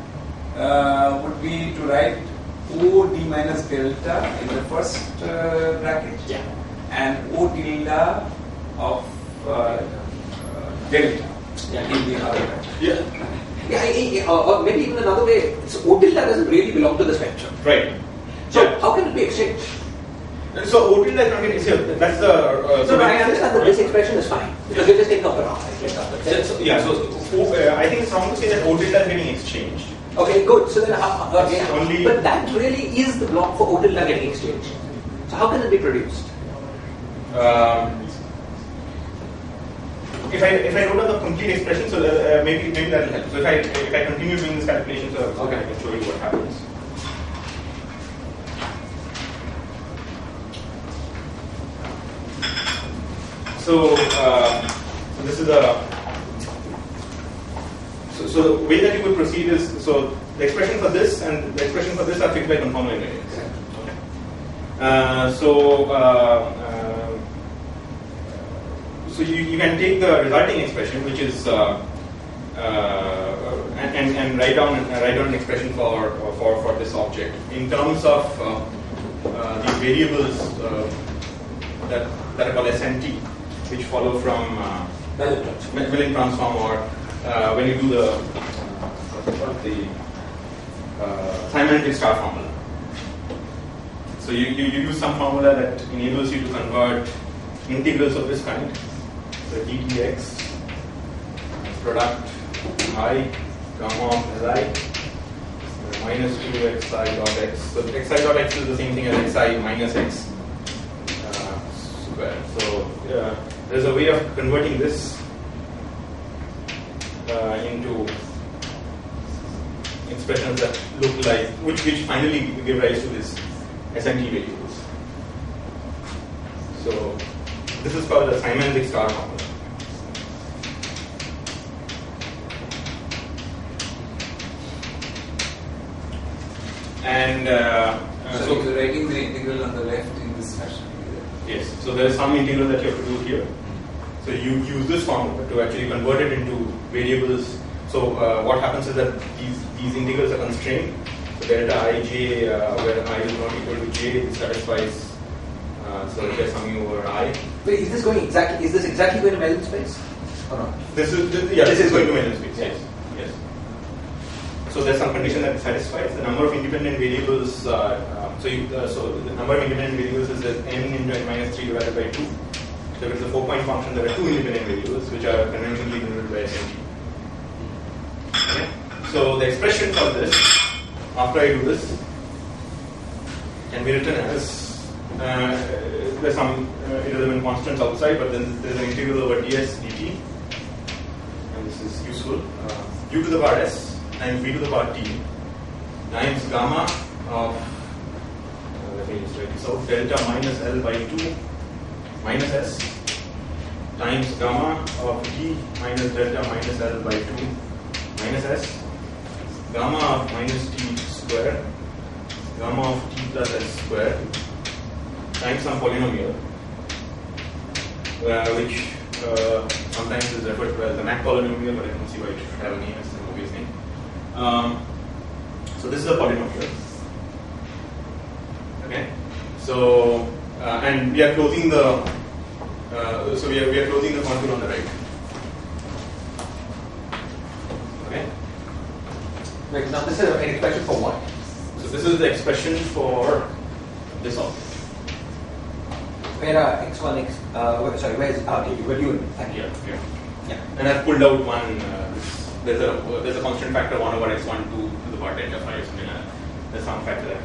would be to write O d minus delta in the first bracket, and O tilde of delta in the other bracket. Or maybe even another way, so O tilde doesn't really belong to the spectrum. Right. So how can it be exchanged? So O tilde is not getting exchanged. That's the. So I understand that this expression is fine because you're just taking off the round. I think it's wrong to say that O tilde is getting exchanged. Okay, good. So then, But that really is the block for O tilde getting exchanged. So how can it be produced? If I wrote down the complete expression, so maybe that will help. So if I continue doing this calculation, so I can show you what happens. So this is so the way that you would proceed is, so the expression for this and the expression for this are fixed by conformal invariance. So you can take the resulting expression, which is and write down an expression for this object in terms of the variables that are called SNT, which follow from Milling transform, or when you do the semantic star formula. So you use some formula that enables you to convert integrals of this kind. So dtx product I gamma of li minus 2xi dot x. So xi dot x is the same thing as xi minus x square. So there's a way of converting this into expressions that look like which finally give rise to this SNT variables. So this is called the semantic star formula. And so you're writing the integral on the left in this fashion. Yes. So there is some integral that you have to do here. So you use this formula to actually convert it into variables. So what happens is that these integrals are constrained. So delta ij, where I is not equal to j, satisfies. So if you're summing over I. Wait, is this going exactly? Is this exactly going to Mellon space or not? This is going to Mellon space. Yes. Yes. So there's some condition that satisfies the number of independent variables. So the number of independent variables is n into n minus 3 divided by 2. So if it's a 4-point function, there are 2 independent variables which are conventionally denoted by SNT. Okay. So the expression for this, after I do this, can be written as there's some irrelevant constants outside, but then there's an integral over ds dt, and this is useful. U to the power s times v to the power t times gamma of let me just write this out, delta minus L by 2 minus s times gamma of t minus delta minus L by 2 minus s gamma of minus t square gamma of t plus s square times some polynomial, which sometimes is referred to as the Mac polynomial, but I don't see why it should have a name. It's an obvious name. So this is a polynomial. Okay. So and we are closing the we are closing the contour on the right. Okay. Wait, now this is an expression for what? So this is the expression for this object. Where are x1, where is where you thank you. Yeah. And I've pulled out one. There's a constant factor 1 over x1 to the power delta 5 or something like that. There's some factor that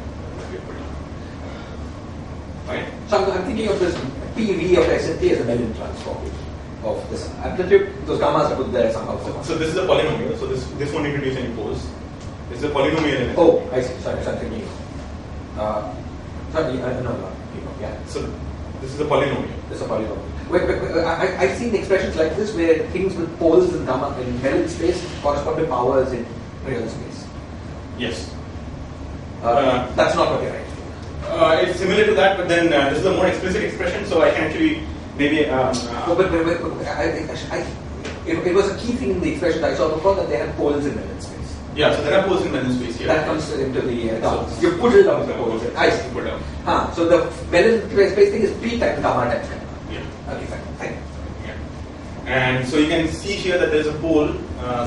we have put in. Okay. So I'm thinking of this PV of SNT as a Mellon transform. of this amplitude. Those gammas are put there somehow. So this is a polynomial. So this won't introduce any poles. This is a polynomial. Oh, I see. Sorry, something new. Yeah. So this is a polynomial. This is a polynomial. I've seen expressions like this where things with poles in gamma in metal space correspond to powers in real space. Yes. That's not what you're right. It's similar to that, but then this is a more explicit expression, so I can actually maybe. It was a key thing in the expression I saw before that they had poles in metal space. Yeah, so there are poles in metal space here. That comes into the you put it down the poles. I see. Put down. So the metal space thing is P times gamma times gamma. Yeah. Okay, fine. Yeah. And so you can see here that there is a pole.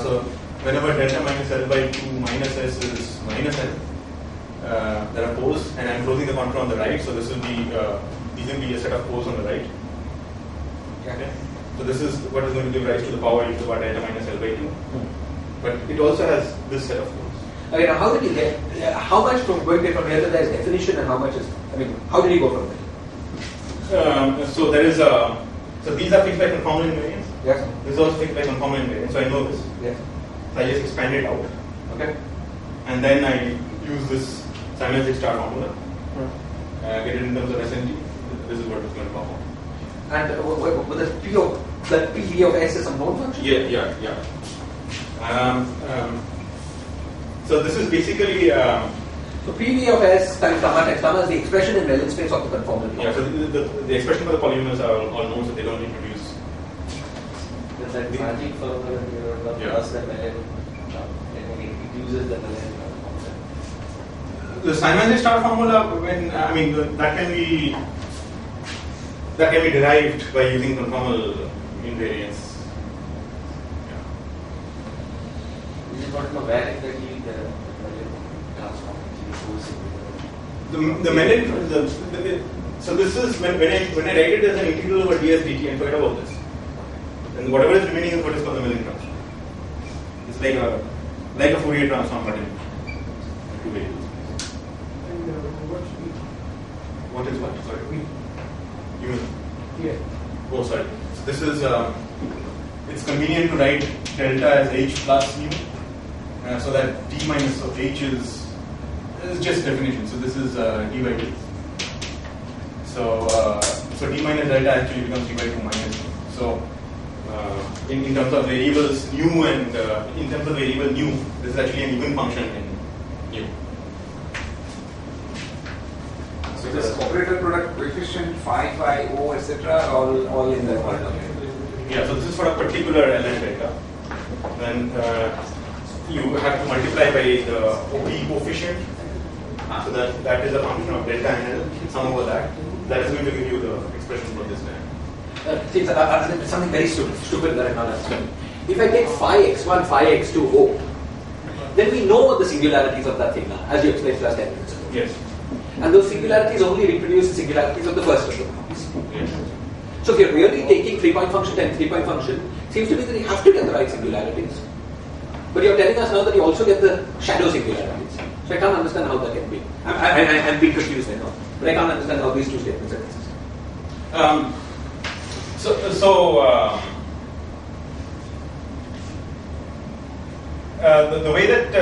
So whenever delta minus L by 2 minus S is minus L. There are poles, and I'm closing the contour on the right, so this will be these will be a set of poles on the right. Okay. So this is what is going to give rise to the power e to the power delta minus L by 2. But it also has this set of poles. Okay, now how did you get? How much from going from here to there is definition, and how much is? I mean, how did you go from there? So there is a. So these are fixed by conformal invariance. Yes. This is also fixed by conformal invariance. So I know this. Yes. So I just expand it out. Okay. And then I use this analytic star formula. Get it in terms of SNT. This is what is going to come out. And with the P of that PV of S is some known function? Yeah. So this is basically. So PV of S times gamma is the expression in Mellin space of the conformal. Yeah. So the expression for the polynomials are all known, so they don't introduce. There's that magic formula here, plus the Mellin. It uses the Mellin. The Simon star formula, that can be derived by using conformal invariance. Yeah. You just want to know where exactly the Mellin transform The Mellin, so this is when I write it as an integral over ds dt and forget about this. And whatever is remaining is what is called the Mellin transform. It's like a Fourier transform, but in two variables. What is what? Sorry. You mean? Yeah. Oh, sorry. So this is, it's convenient to write delta as h plus mu, so that d minus of h is just definition. So this is d by d. So d minus delta actually becomes d by 2 minus mu. So in terms of variables nu and in terms of variable nu, this is actually an even function in nu. So this operator product coefficient phi, O, etc. all in the polynomial. Yeah, so this is for a particular ln delta. Then you have to multiply by the OP coefficient. So that is a function of delta and L, sum over that. That is going to give you the expression for this guy. Something very stupid that I'm not understanding. If I take phi x1, phi x2, O, then we know what the singularities of that thing are, as you explained last 10 minutes ago. Yes. And those singularities only reproduce the singularities of the first of the forms. Yes. So if you're really taking 3-point function and 3-point function, it seems to me that you have to get the right singularities. But you're telling us now that you also get the shadow singularities. So I can't understand how that can be. I'm being confused right now. But I can't understand how these two statements are consistent. The way that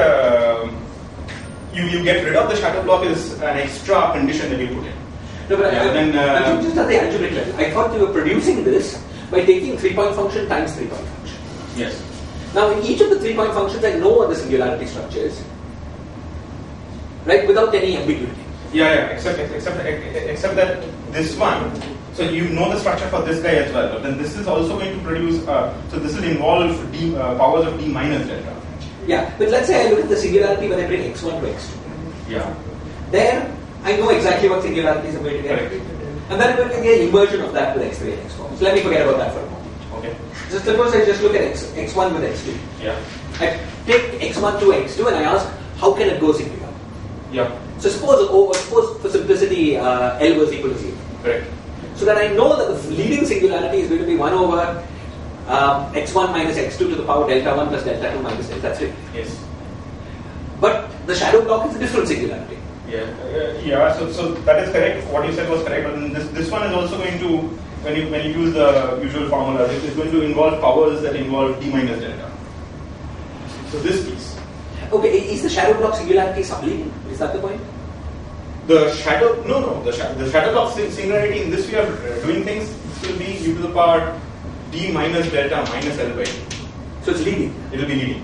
you get rid of the shadow block is an extra condition that you put in. No, but just at the algebraic level, I thought you were producing this by taking 3-point function times 3-point function. Yes. Now, in each of the 3-point functions, I know what the singularity structure is, right? Without any ambiguity. Yeah. Except that this one. So you know the structure for this guy as well, but then this is also going to produce. So this will involve d powers of d minus delta. Yeah, but let's say I look at the singularity when I bring x1 to x2. Yeah. There, I know exactly what singularities I'm going to get. Correct. And then I'm going to get inversion of that with x3 and x4. So let me forget about that for a moment. Okay. So suppose I just look at x1 with x2. Yeah. I take x1 to x2 and I ask, how can it go singular? Yeah. So suppose for simplicity, L was equal to 0. Correct. So that I know that the leading singularity is going to be 1 over x1 minus x2 to the power delta 1 plus delta 2 minus delta 3. Yes. But the shadow block is a different singularity. Yeah. So that is correct. What you said was correct. But then this one is also going to when you use the usual formula, it's going to involve powers that involve d minus delta. So this piece. Okay, is the shadow block singularity sublinear? Is that the point? The shadow block singularity in this way of doing things will be u to the power d minus delta minus L by d. So it's leading. It will be leading.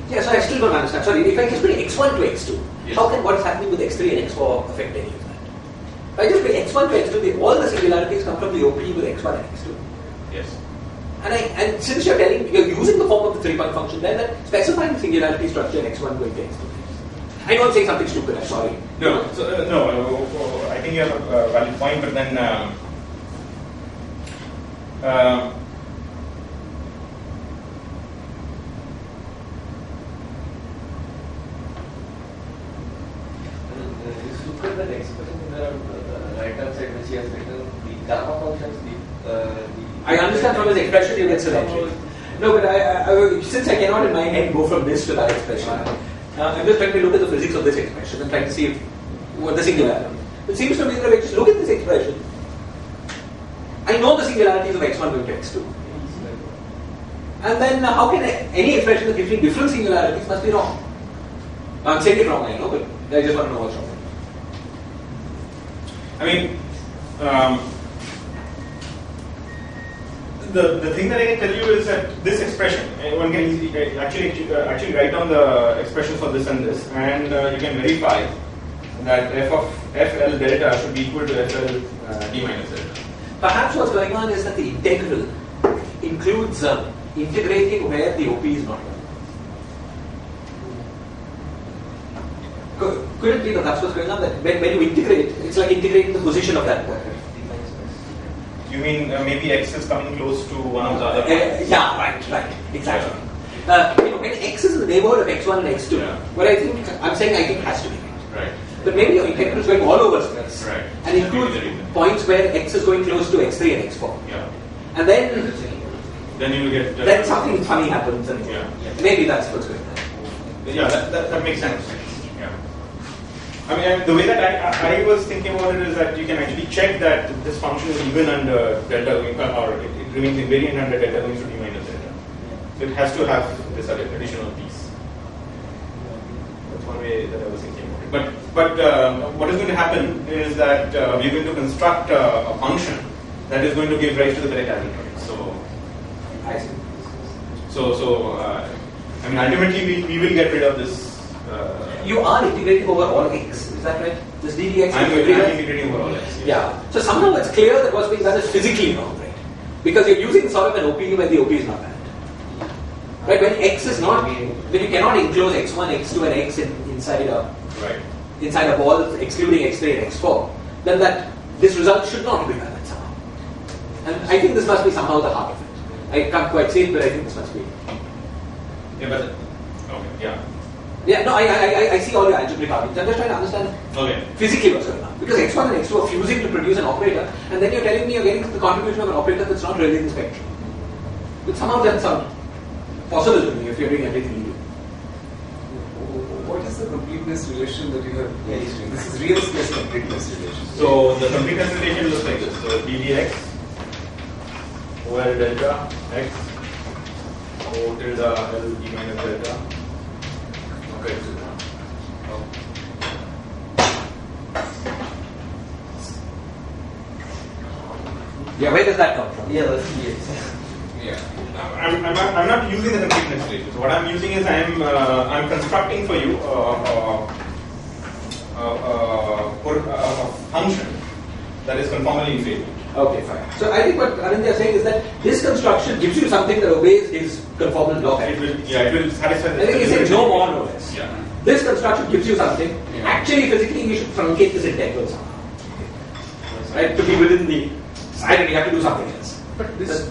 Yeah, so I still don't understand. Sorry, if I just bring x1 to x2, yes. how can what is happening with x3 and x4 affect any of that? If I just bring x1 to x2, all the singularities come from the OP with x1 and x2. Yes. And since you're using the form of the 3-point function, then specifying the singularity structure in x1 going to x2. I know I'm saying something stupid, I'm sorry. No, I think you have a valid point, but then look at that expression in the right hand side which he has written, the gamma functions, I understand from his expression you get symmetry. No, but since I cannot in my head go from this to that expression, I'm just trying to look at the physics of this expression and trying to see what the singularity. It seems to me that if I just look at this expression, I know the singularities of x1 going to x2. And then how can any expression that gives me different singularities must be wrong? I'm saying it wrong, I know, but I just want to know what's wrong. I mean, the thing that I can tell you is that this expression, one can actually write down the expression for this and this, and you can verify that f of fl delta should be equal to fl d minus delta. Perhaps what's going on is that the integral includes integrating where the OP is not 1. Could it be that that's what's going on? That when you integrate, it's like integrating the position of that point. You mean maybe x is coming close to one of the other points? Yeah, right, exactly. When x is in the neighborhood of x1 and x2, what I'm saying has to be right. But maybe your integral is going all over space, right. And includes points where x is going close to x3 and x4. Yeah. And then you will get then something funny happens, and maybe that's what's going on. Yeah, that makes sense. Yeah. I mean, the way that I was thinking about it is that you can actually check that this function is even under delta, or it remains invariant under delta going to d minus delta. So it has to have this additional piece. That's one way that I was thinking about it. But what is going to happen is that we're going to construct a function that is going to give rise to the correct arbitrary. I see. So I mean, ultimately we will get rid of this. You are integrating over all x, is that right? This ddx. I'm integrating over all x. Yes. Yeah. So somehow it's clear that what's being done is physically wrong, right? Because you're using sort of an OP where the OP is not valid. Right? When x is not, when you cannot enclose x1, x2, and x inside a ball, excluding x3 and x4, then this result should not be valid somehow. And I think this must be somehow the heart of it. I can't quite see it, but I think this must be. Yeah, but okay, yeah. Yeah, no, I see all your algebraic arguments. I'm just trying to understand physically what's going on. Because x1 and x2 are fusing to produce an operator, and then you're telling me you're getting the contribution of an operator that's not really in the spectrum. But somehow doesn't sound possible to me if you're doing everything you do. What is the completeness relation that you are using? This is real space completeness relation. So the completeness relation looks like this. So ddx over delta x O tilde L d minus delta. Okay. Yeah, where does that come from? Yeah, that's yes. Yeah. I'm not using the completeness relation. So what I'm using is I'm constructing for you a function that is conformally invariant. Okay, fine. So I think what Aninda is saying is that this construction gives you something that obeys his conformal block. It will satisfy. I think he said no more, no less. Yeah. This construction gives you something. Yeah. Actually, physically, we should truncate this integral somehow. Right? To be within the side, and you have to do something else. But this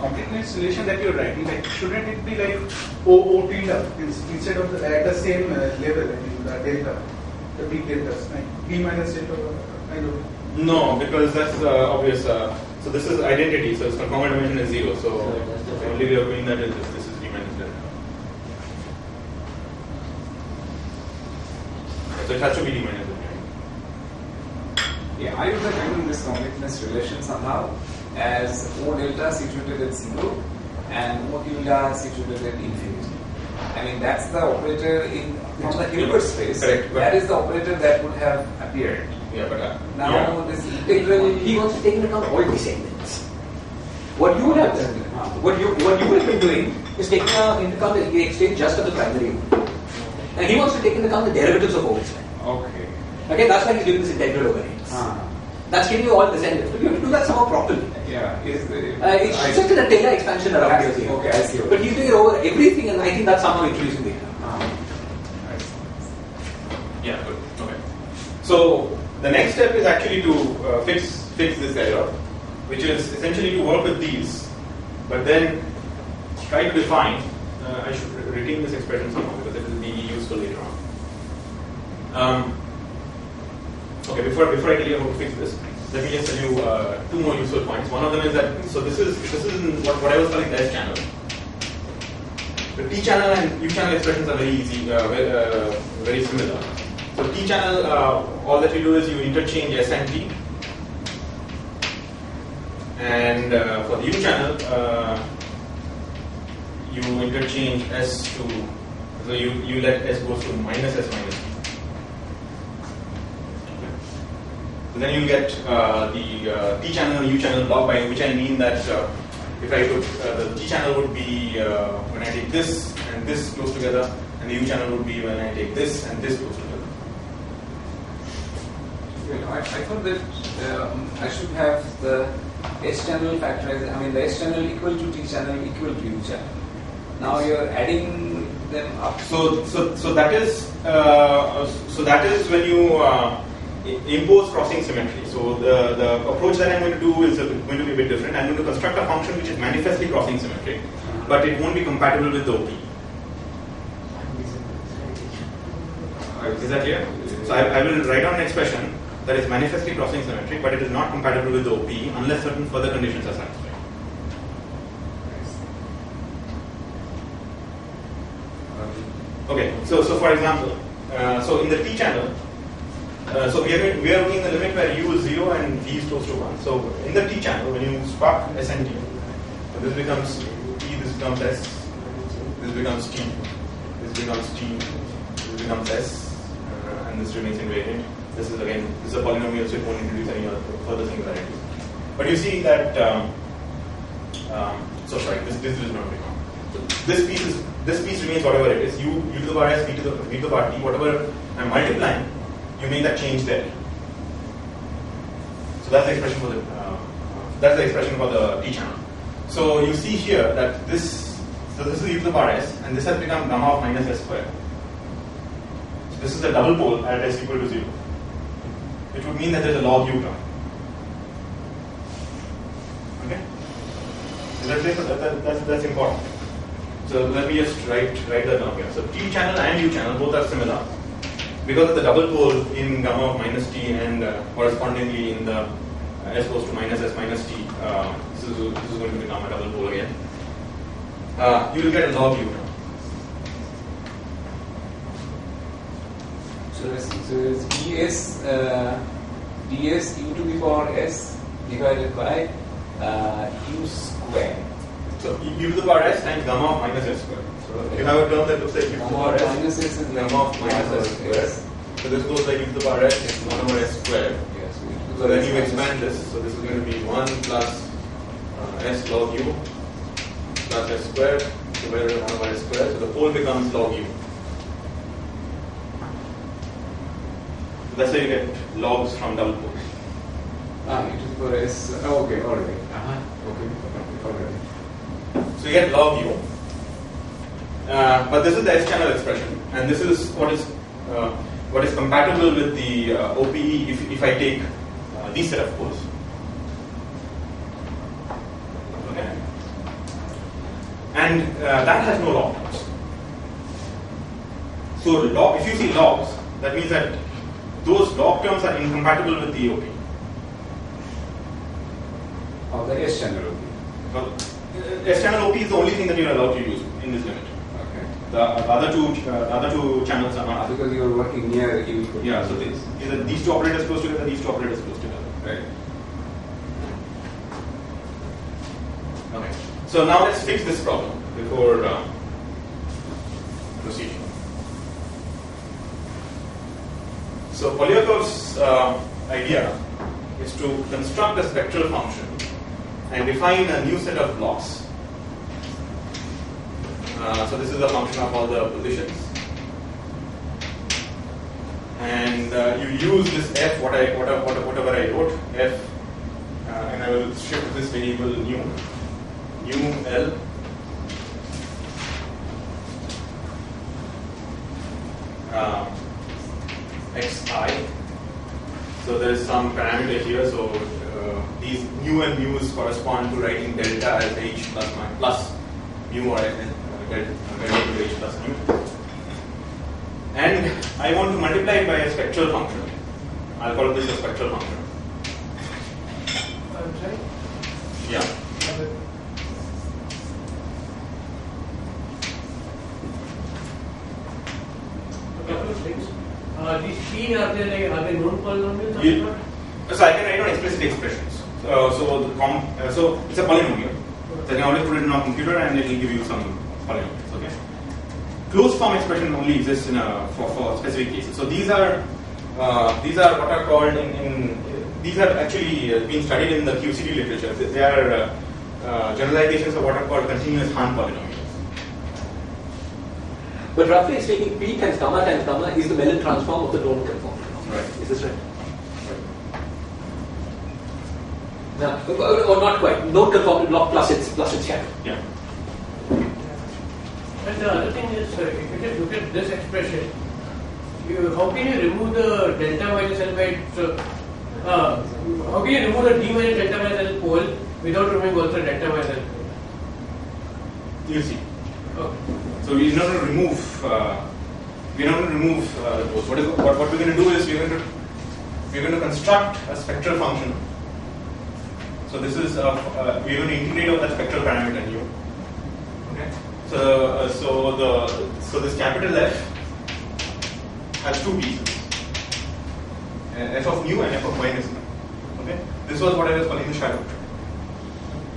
completeness relation that you're writing, like, shouldn't it be like O tilde instead of at the same level, I mean, the delta, the big deltas, like B minus delta, kind of. No, because that's obvious. So this is identity. So its conformal dimension is 0. So the only way of doing that is this is d minus delta. So it has to be d minus delta. Yeah, I would have written this completeness relation somehow as O delta situated at 0 and O tilde situated at infinity. I mean, that's the operator from the Hilbert space. Correct. That is the operator that would have appeared. Yeah, but Now this integral. He wants to take into account all descendants. What you would have done, what you would have been doing is taking into account the exchange just of the primary unit. And he wants to take into account the derivatives of O's. Okay. Okay, that's why he's doing this integral over x. That's giving you all descendants. But you have to do that somehow properly. Yeah. It's just a Taylor expansion around here. Okay, I see. But he's doing it over everything, and I think that's somehow introducing data. yeah, good. Okay. So the next step is actually to fix this error, which is essentially to work with these, but then try to define. I should retain this expression somehow because it will be useful later on. Okay, before I tell you how to fix this, let me just tell you two more useful points. One of them is that this is what I was calling the S channel. The T channel and U channel expressions are very easy, very similar. So T channel, all that you do is you interchange S and T, and for the U channel, you interchange S to, so you let S goes to minus S minus T. So then you get the T channel and U channel block, by which I mean that if I put the T channel would be when I take this and this close together, and the U channel would be when I take this and this close together. Well, I thought that I should have the S channel factorized. I mean, the S channel equal to T channel equal to U channel. Now you're adding them up. So that is when you impose crossing symmetry. So the approach that I'm going to do is going to be a bit different. I'm going to construct a function which is manifestly crossing symmetric, but it won't be compatible with the OP. Is that clear? So I will write down an expression that is manifestly crossing symmetric, but it is not compatible with the OP unless certain further conditions are satisfied. Okay, so for example, so in the T channel, so we are looking at the limit where U is 0 and V is close to 1. So in the T channel, when you spark S and T, so this becomes T, this becomes S, this becomes T, this becomes T, this becomes S, and this remains invariant. This is a polynomial, so it won't introduce any other further singularity. But you see that, this is not become. So this piece remains whatever it is. U to the power S, V to the power T, whatever I'm multiplying, you make that change there. So that's the expression for the T channel. So you see here that this is e to the power S, and this has become gamma of minus S squared. So this is the double pole at S equal to 0, which would mean that there's a log U term. Okay? Is that clear? That's important. So let me just write that down here. So T channel and U channel both are similar because of the double pole in gamma of minus T and correspondingly in the S goes to minus S minus T. This is going to become a double pole again. You will get a log U now. So it's ds u to the power S divided by U square. So u to the power S times gamma of minus S square. So you have a term that looks like u to the power S minus S is gamma of minus S square. So this goes like u to the power S is 1 over S square. Yes. So then you expand this. So this is going to be 1 plus S log U plus S square divided by 1 over S square. So the pole becomes log U. So that's how you get logs from double poles. E to the power S. Okay, alright. Okay, alright. So you get log U. But this is the S channel expression, and this is what is compatible with the OPE if I take these set of poles. Okay, and that has no log terms. So if you see logs, that means that those log terms are incompatible with the OP. Of the S channel OP. So, S channel OP is the only thing that you are allowed to use in this limit. Okay. The other two channels are not. Because you are working near E equal. Yeah, so these two operators close together, these two operators close together, right? Okay. So now let's fix this problem before proceeding. So Polyakov's idea is to construct a spectral function and define a new set of blocks. So this is a function of all the positions, and you use this f, whatever I wrote, f, and I will shift this variable new L xi. So there is some parameter here. So these mu and mu's correspond to writing delta as h plus mu or delta h plus mu. And I want to multiply it by a spectral function. I'll call this a spectral function. I'm sorry? Yeah. A couple of things. These P are they known polynomials? So I can write on explicit expressions. So it's a polynomial. So I can always put it in a computer and it will give you some polynomials. Okay. Closed form expression only exists for specific cases. So these are what are called these are actually being studied in the QCD literature. They are generalizations of what are called continuous Hahn polynomials. But roughly speaking, P times gamma is the Mellin transform of the known conformal. Right. Is this right? No, or not quite. Known conformal block plus its shadow. Yeah. And the other thing is, if you just look at this expression, how can you remove the delta minus L by how can you remove the d minus delta minus L pole without removing also delta minus L pole? You see. Okay. So we're not going to remove the poles. What we're going to do is we're going to construct a spectral function. So this is we're going to integrate over that spectral parameter nu. Okay. So this capital F has two pieces, f of nu and f of minus nu. Okay. This was what I was calling the shadow.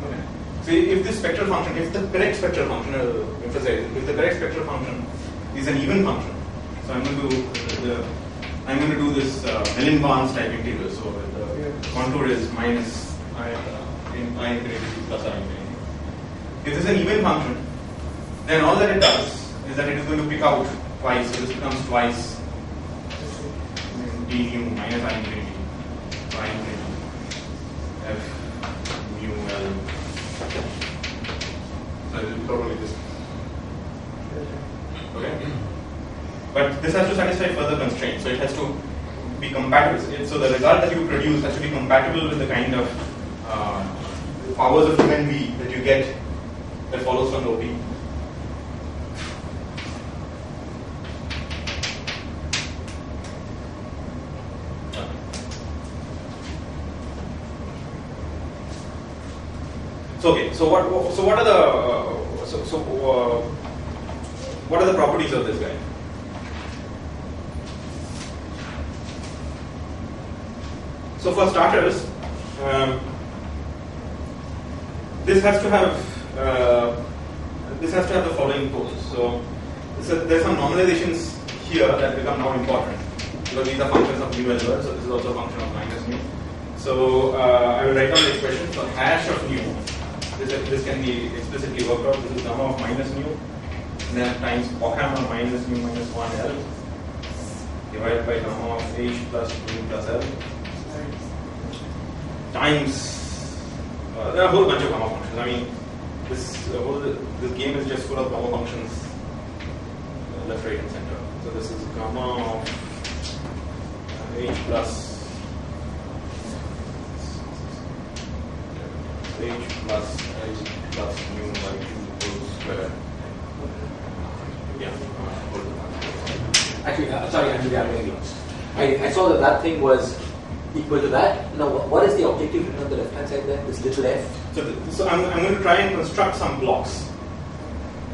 Okay. So if this spectral function, if the correct spectral function, emphasize, if the correct spectral function is an even function, so I'm going to do this Mellin-Barnes type integral. So the contour is minus I infinity plus I infinity. If this is an even function, then all that it does is that it is going to pick out twice. So this becomes twice d nu minus I infinity f mu L. So it will probably this. Okay. But this has to satisfy further constraints. So it has to be compatible. So the result that you produce has to be compatible with the kind of powers of u and v that you get that follows from the OP. So okay. So what are the properties of this guy? So for starters, this has to have the following poles. So there's some normalizations here that become now important because these are functions of mu as well. So this is also a function of minus mu. So I will write down the expression. So hash of mu. This can be explicitly worked out. This is gamma of minus mu, and then times gamma minus mu minus 1 L divided by gamma of h plus mu plus L times. There are a whole bunch of gamma functions. I mean, this game is just full of gamma functions, left, right, and center. So this is gamma of h plus mu by 2 whole square. Yeah. Actually, sorry, I'm maybe lost. I saw that thing was equal to that. Now, what is the objective written on the left hand side there? This little f? So I'm going to try and construct some blocks.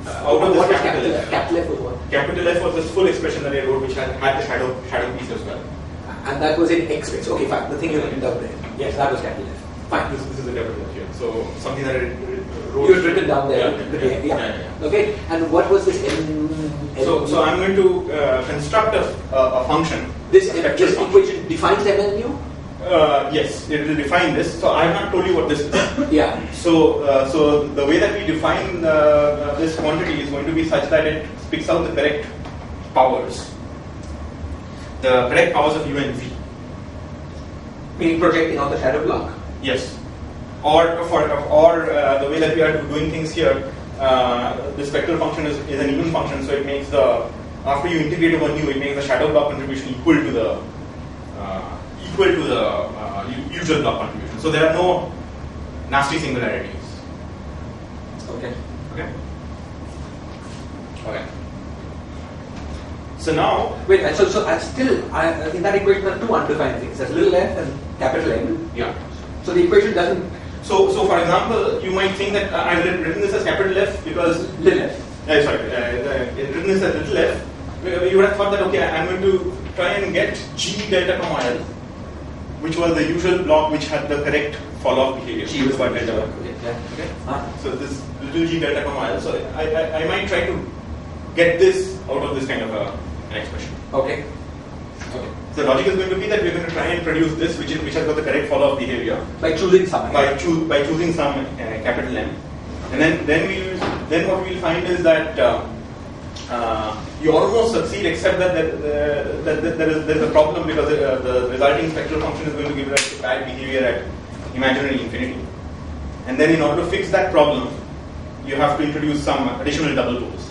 out of What this was capital F. Capital F was what? Capital F was this full expression that I wrote, which had the shadow piece as well. And that was in X space. Okay, fine. The thing you ended up there. Yes, that was capital F. Fine. This is the capital F here. So something that I wrote. You had written down there. Yeah. Okay. And what was this N? So I'm going to construct a function. This function. equation defines M and U? Yes, it will define this. So I have not told you what this is. Yeah. So the way that we define this quantity is going to be such that it spits out the correct powers. The correct powers of U and V. Meaning projecting out the shadow block? Yes. Or the way that we are doing things here, the spectral function is an even function, so it makes after you integrate over nu, it makes the shadow block contribution equal to the usual block contribution. So there are no nasty singularities. Okay. So now, wait, so in that equation there are two undefined things. There's little f and capital M. yeah. So the equation doesn't. So for example, you might think that I've written this as capital F because little f. Written this as little f. You would have thought that okay, I'm going to try and get G delta comma L, which was the usual block which had the correct follow-up behavior. G was delta. Okay. So this little G delta comma L. So I might try to get this out of this kind of an expression. Okay. So the logic is going to be that we're going to try and produce this, which has got the correct follow-up behavior by choosing some. By choosing some capital M, and then what we'll find is that you almost succeed, except that there is a problem because the resulting spectral function is going to give rise to bad behavior at imaginary infinity, and then in order to fix that problem, you have to introduce some additional double poles.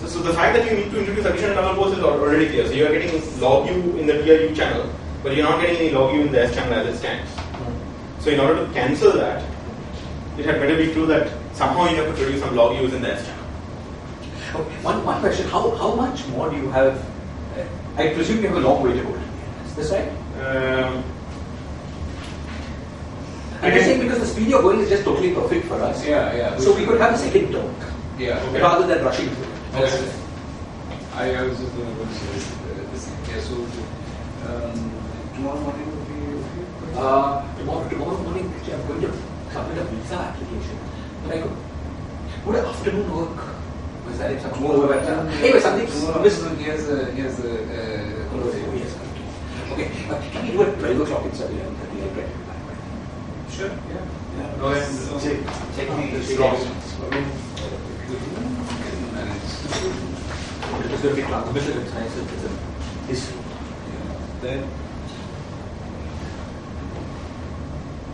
So the fact that you need to introduce additional double poles is already clear. So you are getting log u in the DRU channel, but you're not getting any log u in the S channel as it stands. So in order to cancel that, it had better be true that somehow you have to produce some log u's in the S channel. Okay. One question: How much more do you have? I presume you have a long way to go. Is this right? I'm just saying because the speed you're going is just totally perfect for us. Yeah. So we could have a second talk. Yeah. Okay. Rather than rushing through it. Okay. I was just going to say this. Yeah, so tomorrow morning will be okay? Tomorrow morning, actually, I'm going to submit a visa application. But would an afternoon work? Was that it? Anyway, something. Here's a Yes. Okay, but can we do it 12 o'clock instead of 11:30? Sure. Yeah. Go ahead and check the slots. It's going to be transmitted in science and history. Then.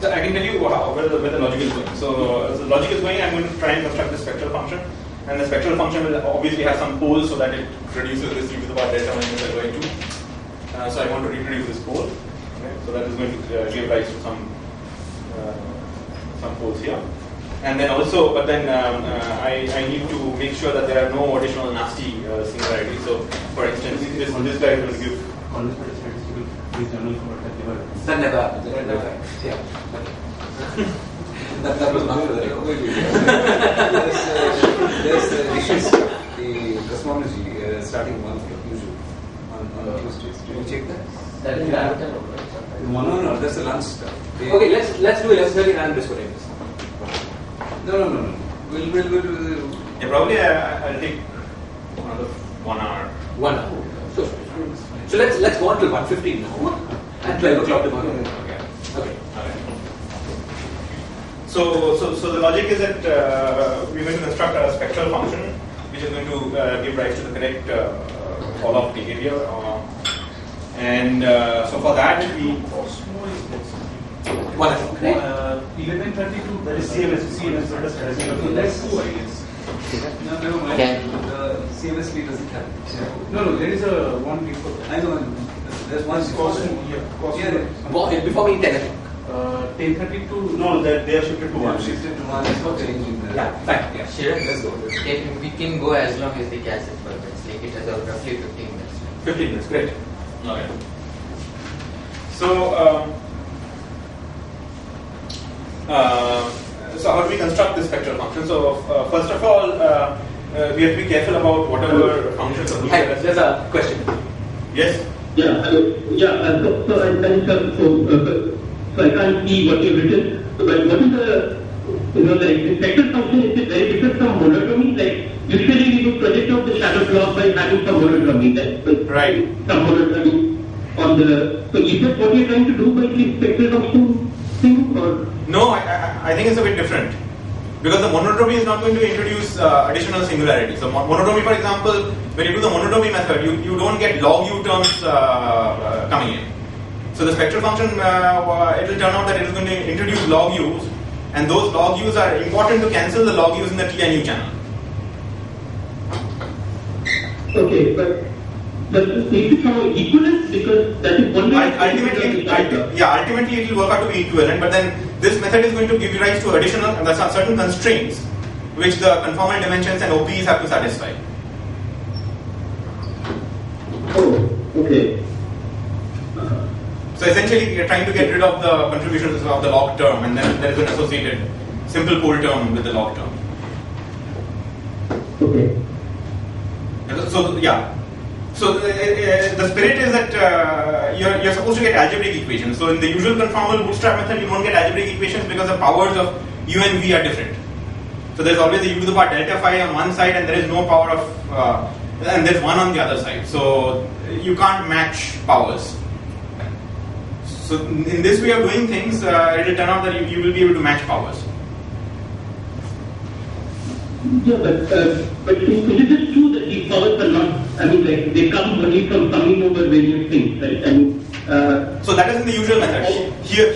So I can tell you where the logic is going. So the logic is going, I'm going to try and construct the spectral function, and the spectral function will obviously have some poles so that it produces this e to the power delta minus L/2. So I want to reproduce this pole. Okay? So that is going to give rise to some poles here. And then also, but then I need to make sure that there are no additional nasty singularities. So, for instance, this guy will give. That never happens. Yeah. that was not for the record. There's issues. The cosmology starting month usual on Tuesdays. Did you check that? That is the No, that's the lunch stuff. Okay, let's do 11:30 and disco days. No. We'll Yeah, probably I'll take another 1 hour. 1 hour. So let's go on till 1:15 now and 12 o'clock tomorrow. Okay. Okay. Alright. So the logic is that we're going to construct a spectral function which is going to give rise to the correct follow-up behavior. And so for that we. 1 o'clock, right? 11:32. That is CMS. That's 2, I guess. No, never mind. CMSP doesn't have it. No. There is a one before. I know. There's one Cosmo. Before me 10 o'clock. 10:30 to no. That they are shifted to 1. Shifted to one. There's no change in that. Yeah, fine. Yeah. Sure. Let's go. We can go as long as the gas is perfect. Like it has roughly 15 minutes. 15 minutes, great. Okay. So how do we construct this spectral function? question. So first of all, we have to be careful about whatever functions are. Hi, there's a question. Yes. Yeah. So I can't see what you've written. So, but what is the spectral function? Is it very different from monodromy? Like usually we would project out the shadow block by having some monodromy, Right. Some monodromy on the. So is that what you're trying to do by the spectral function thing, or? No, I think it's a bit different. Because the monodromy is not going to introduce additional singularity. So monodromy, for example, when you do the monodromy method, you don't get log u terms coming in. So the spectral function, it will turn out that it is going to introduce log u's, and those log u's are important to cancel the log u's in the T and U channel. Okay, but is it somehow equivalent? Because that is one way. Ultimately it will work out to be equivalent, but then this method is going to give rise to additional and there are certain constraints which the conformal dimensions and OPs have to satisfy. Oh, okay. So essentially, you're trying to get rid of the contributions of the log term, and then there is an associated simple pole term with the log term. Okay. So yeah. So the spirit is that you're supposed to get algebraic equations. So in the usual conformal bootstrap method, you don't get algebraic equations because the powers of u and v are different. So there's always a u to the power delta phi on one side, and there is no power of and there's one on the other side. So you can't match powers. So in this way of doing things, it will turn out that you will be able to match powers. Yeah, but is it true that these powers are not? I mean, like they come only from summing over various things, right? I mean, so that is in the usual method. Here,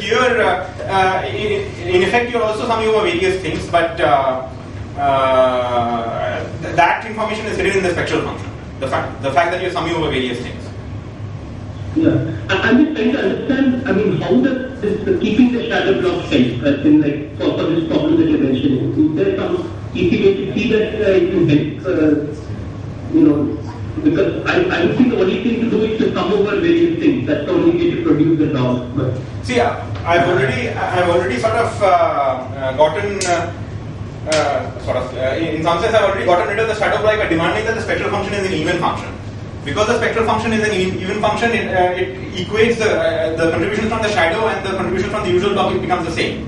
in effect, you're also summing over various things, but that information is hidden in the spectral function. The fact that you're summing over various things. Yeah, I'm just trying to understand. I mean, how does this keeping the shadow block help? As in, like for this problem that you mentioned, is there some easy way to see that it can help? Because I would think the only thing to do is to sum over various things. That's the only way to produce the log. But see, I've already sort of gotten in some sense I've already gotten rid of the shadow block by demanding that the spectral function is an even function. Because the spectral function is an even function, it equates the contribution from the shadow and the contribution from the usual block. It becomes the same.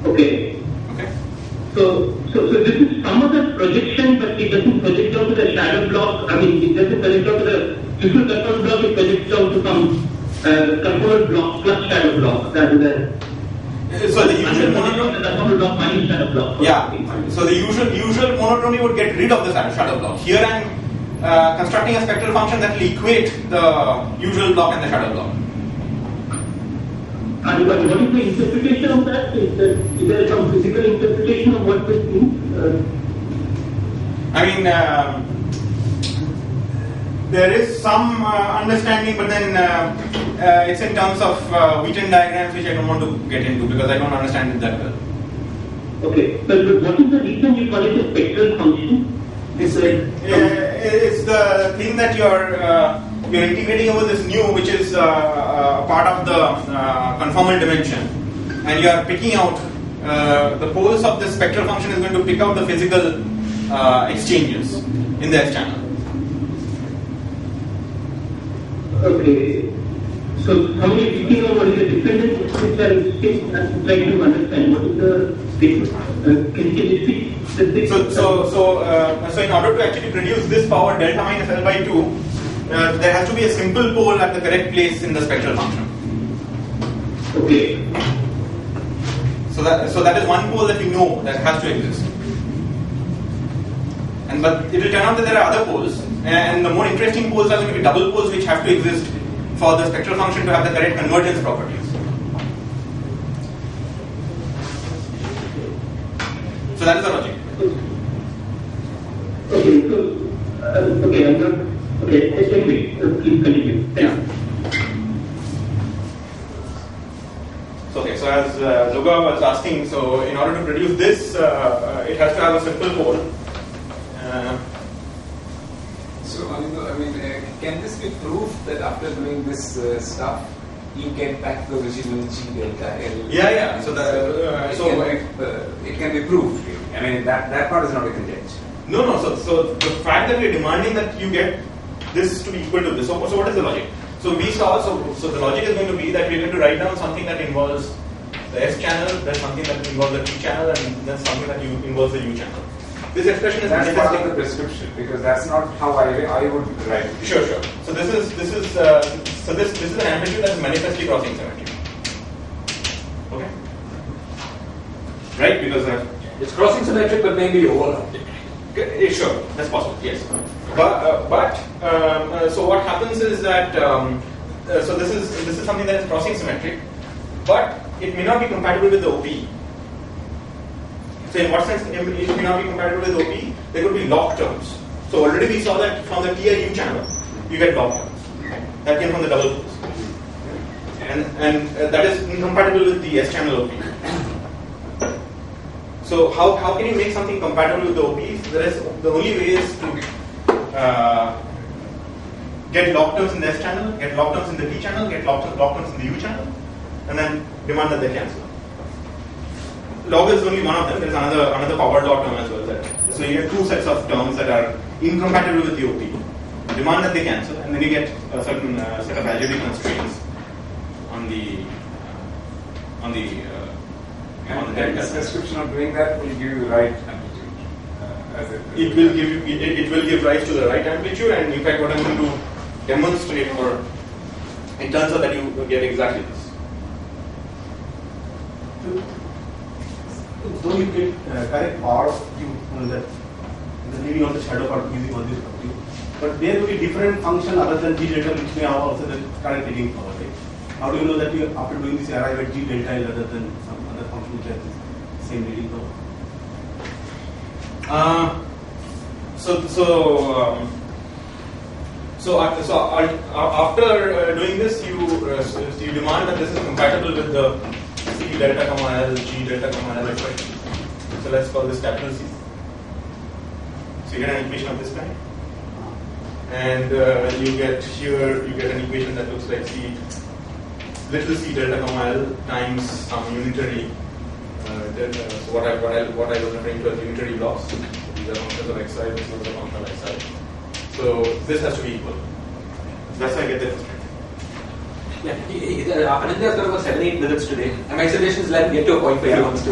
Okay. So this is some of the projection, but it doesn't project down to the shadow block. I mean, it doesn't project down to the usual control block. It projects down to some control block plus shadow block rather than. So the usual monodromy. The control block minus shadow block. Yeah. So the usual monodromy would get rid of the shadow block. Here I'm constructing a spectral function that will equate the usual block and the shadow block. And what is the interpretation of that? Is there some physical interpretation of what this means? I mean, there is some understanding, but then it's in terms of Wheaton diagrams, which I don't want to get into because I don't understand it that well. Okay, but what is the reason you call it a spectral function? It's the thing that you're integrating over this nu, which is part of the conformal dimension, and you are picking out the poles of this spectral function is going to pick out the physical exchanges in the S channel. Okay. So how are you picking out what is the dependence which I'm trying to understand? What is the can you see the so in order to actually produce this power delta minus L by 2, there has to be a simple pole at the correct place in the spectral function. Okay. So that is one pole that you know that has to exist. But it will turn out that there are other poles, and the more interesting poles are going to be double poles which have to exist for the spectral function to have the correct convergence properties. So that is the logic. Okay. So okay, I'm not. Okay, anyway, please continue. Yeah. Okay, so as Zuga was asking, so in order to produce this, it has to have a simple pole. So, Aninda, I mean, can this be proof that after doing this stuff, you get back the residual G delta L. Yeah. So it can be proved. Really. I mean that part is not a conjecture. No. So the fact that we are demanding that you get this to be equal to this. So what is the logic? So we saw. So the logic is going to be that we are going to write down something that involves the S channel, then something that involves the T channel, and then something that involves the U channel. This expression is that's part of the prescription because that's not how I would write it. Sure. So this is an amplitude that is manifestly crossing symmetry. Okay. Right, because it's crossing symmetric, but maybe overlapping. Sure, that's possible. Yes, but so what happens is that so this is something that is crossing symmetric, but it may not be compatible with the OP. So in what sense it may not be compatible with OP? There could be lock terms. So already we saw that from the TIU channel, you get lock terms. That came from the double pools, and that is incompatible with the S channel OP. So how can you make something compatible with the OPs? The only way is to get lock terms in the S channel, get lock terms in the T channel, get lock terms in the U channel, and then demand that they cancel. Log is only one of them. There is another powered law term as well. So you get two sets of terms that are incompatible with the OP. Demand that they cancel, and then you get a certain set of algebraic constraints on the delta. The description of doing that will give you the right amplitude. It will give rise to the right amplitude, and in fact, what I'm going to demonstrate, or it turns out that you get exactly this. So you get correct power of Q that the leading of the shadow part using all this property. But there will be different function other than G delta which may have also the correct leading power, right? How do you know that you after doing this you arrive at G delta L other than some other function which has the same leading power? So after doing this, you demand that this is compatible with the C delta comma L, G delta comma L expression. So let's call this capital C. So you get an equation of this kind, and you get an equation that looks like C little c delta comma L times some unitary delta. So what I was referring to as unitary blocks. These are functions of xi, this is the function of xi. So this has to be equal. That's how I get the first. Yeah, Aninda has got about 7-8 minutes today, and my suggestion is let him get to a point where he wants to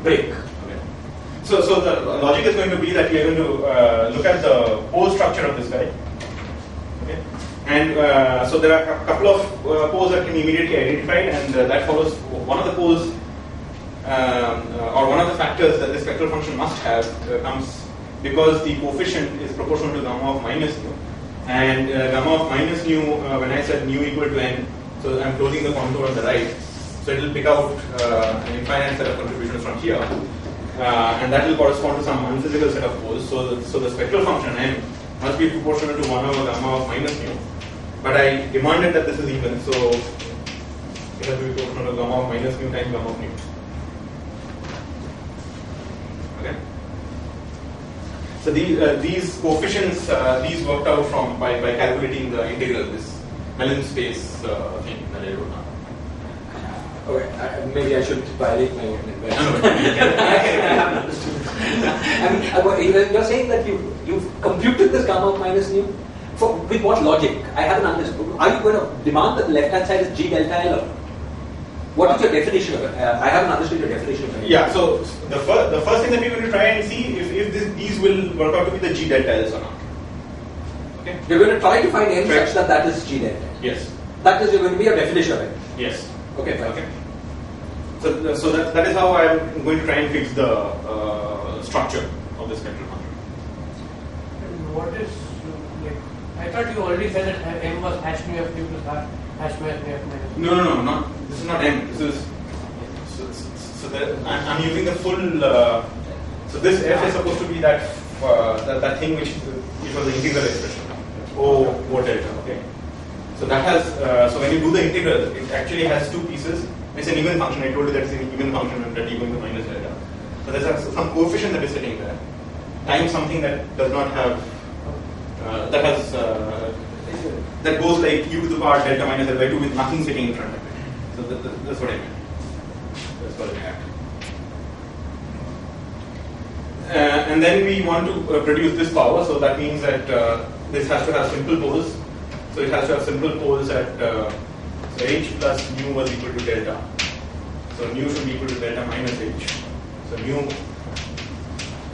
break. Okay. So the logic is going to be that we are going to look at the pole structure of this guy. Okay. And so there are a couple of poles that can be immediately identified, and that follows one of the poles or one of the factors that the spectral function must have comes because the coefficient is proportional to gamma of minus nu. And gamma of minus nu, when I said nu equal to n, so I'm closing the contour on the right, so it will pick out an infinite set of contributions from here, and that will correspond to some unphysical set of poles. So the spectral function n must be proportional to 1 over gamma of minus nu. But I demanded that this is even, so it has to be proportional to gamma of minus nu times gamma of nu. Okay. So these coefficients, these worked out from by calculating the integral, this Mellin space thing that I wrote down. Okay, maybe I should violate my own invention. I mean, you're saying that you've computed this gamma of minus nu. With what logic? I haven't understood. Are you going to demand that the left hand side is G delta L? Or what is your definition of it? I haven't understood your definition of it. Yeah, so the first thing that we're going to try and see if these will work out to be the G delta L's or not. Okay. We're going to try to find n such that is G delta. Yes. That is going to be your definition of it. Yes. Okay, fine. Okay. So that is how I'm going to try and fix the structure of the spectral function. And what is like? I thought you already said that m was hash mu of t plus hash mu of t minus. No, not this is not m. This is I'm using the full. So this f is supposed to be that thing which was the integral expression. O delta. Okay. So that has so when you do the integral, it actually has two pieces. It's an even function. I told you that it's an even function and that equal to minus delta. So there's some coefficient that is sitting there times something that does not have that that goes like u to the power delta minus L by 2 with nothing sitting in front of it. So that's what I meant. That's what I meant. And then we want to produce this power, so that means that this has to have simple poles. So it has to have simple poles at so h plus nu was equal to delta. So nu should be equal to delta minus h. So nu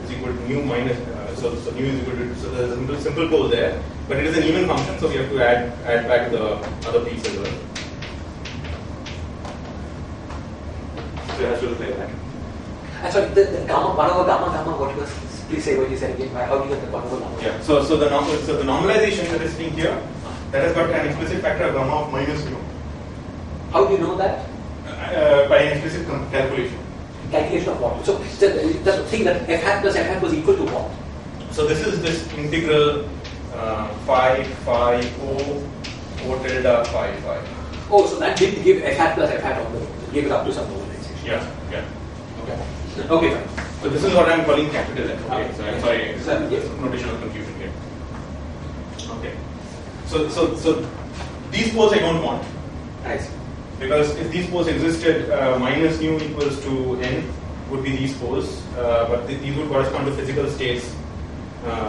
is equal to nu minus, so nu is equal to, so there's a simple pole there, but it is an even function, so we have to add back the other piece as well. So it has to look like that. Sorry, the gamma, 1 over gamma, what was, please say what you said again, how do you get the 1 over gamma? Yeah, so the normalization that is sitting here, that has got an explicit factor of gamma of minus mu. How do you know that? By an explicit calculation. Calculation of what? So the thing that f hat plus f hat was equal to what? So this is this integral phi o tilde phi. Oh, so that didn't give f hat plus f hat on the road. It gave it up to some normalization. Yeah. Okay. Okay, fine. So this is what I'm calling capital F. Okay, so I'm sorry, Yes. notational confusion here. Okay. So these poles I don't want. I see. Because if these poles existed, minus nu equals to n would be these poles, but these would correspond to physical states.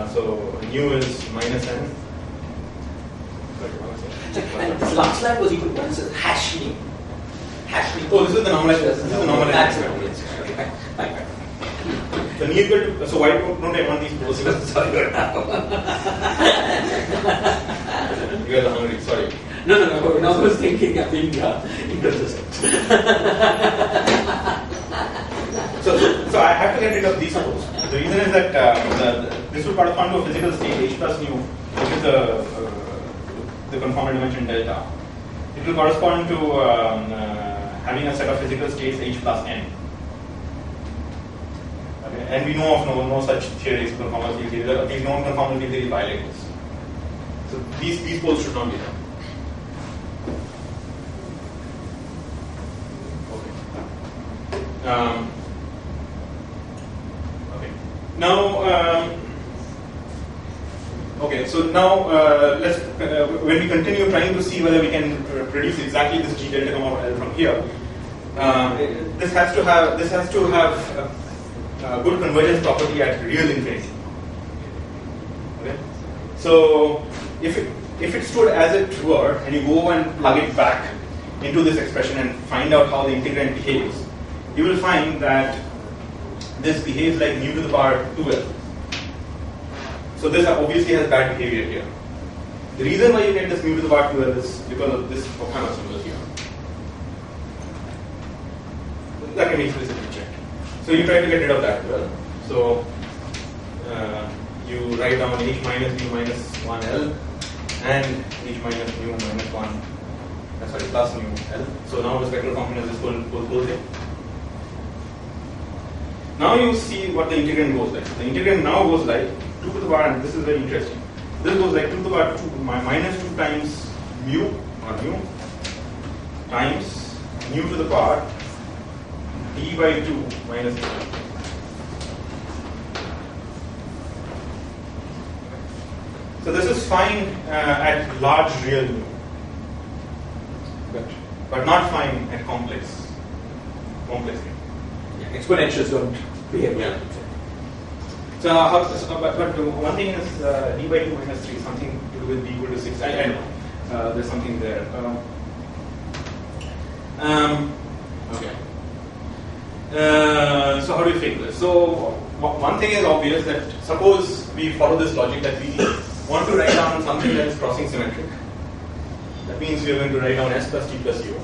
So nu is minus n. And this last line was equal to what is it? Hash nu. Hash nu. Oh, this is the normalization. This is the normalization. Okay, fine. So nu equal to, so why don't I want these poles? Sorry, You are the hungry, sorry. No. Now I was thinking of being inconsistent. So I have to get rid of these poles. The reason is that this will correspond to a physical state h plus nu, which is the conformal dimension delta. It will correspond to having a set of physical states h plus n. Okay. And we know of no such theories, conformal field theory. These non-conformal field theory violate this. So these poles should not be there. Okay. Now, let's when we continue trying to see whether we can produce exactly this G delta gamma L from here, this has to have good convergence property at real infinity. Okay. So if it stood as it were, and you go and plug it back into this expression and find out how the integrand behaves, you will find that this behaves like mu to the power 2L. So this obviously has bad behavior here. The reason why you get this mu to the power 2L is because of this Polyakov symbol here. That can be explicitly checked. So you try to get rid of that as well. So you write down h minus mu minus 1L and h minus mu minus 1, plus mu L. So now the spectral function is this whole thing. Now you see what the integrand goes like. The integrand now goes like 2 to the power, and this is very interesting. This goes like 2 to the power 2 minus 2 times mu times mu to the power d by 2 minus 2. So this is fine at large real mu, but not fine at complex mu. Exponentials don't behave well. So, but one thing is d by 2 minus 3 is something to do with b equal to 6. I know. There's something there. Okay. So how do we fix this? So one thing is obvious, that suppose we follow this logic that we want to write down something that is crossing symmetric. That means we are going to write down s plus t plus u.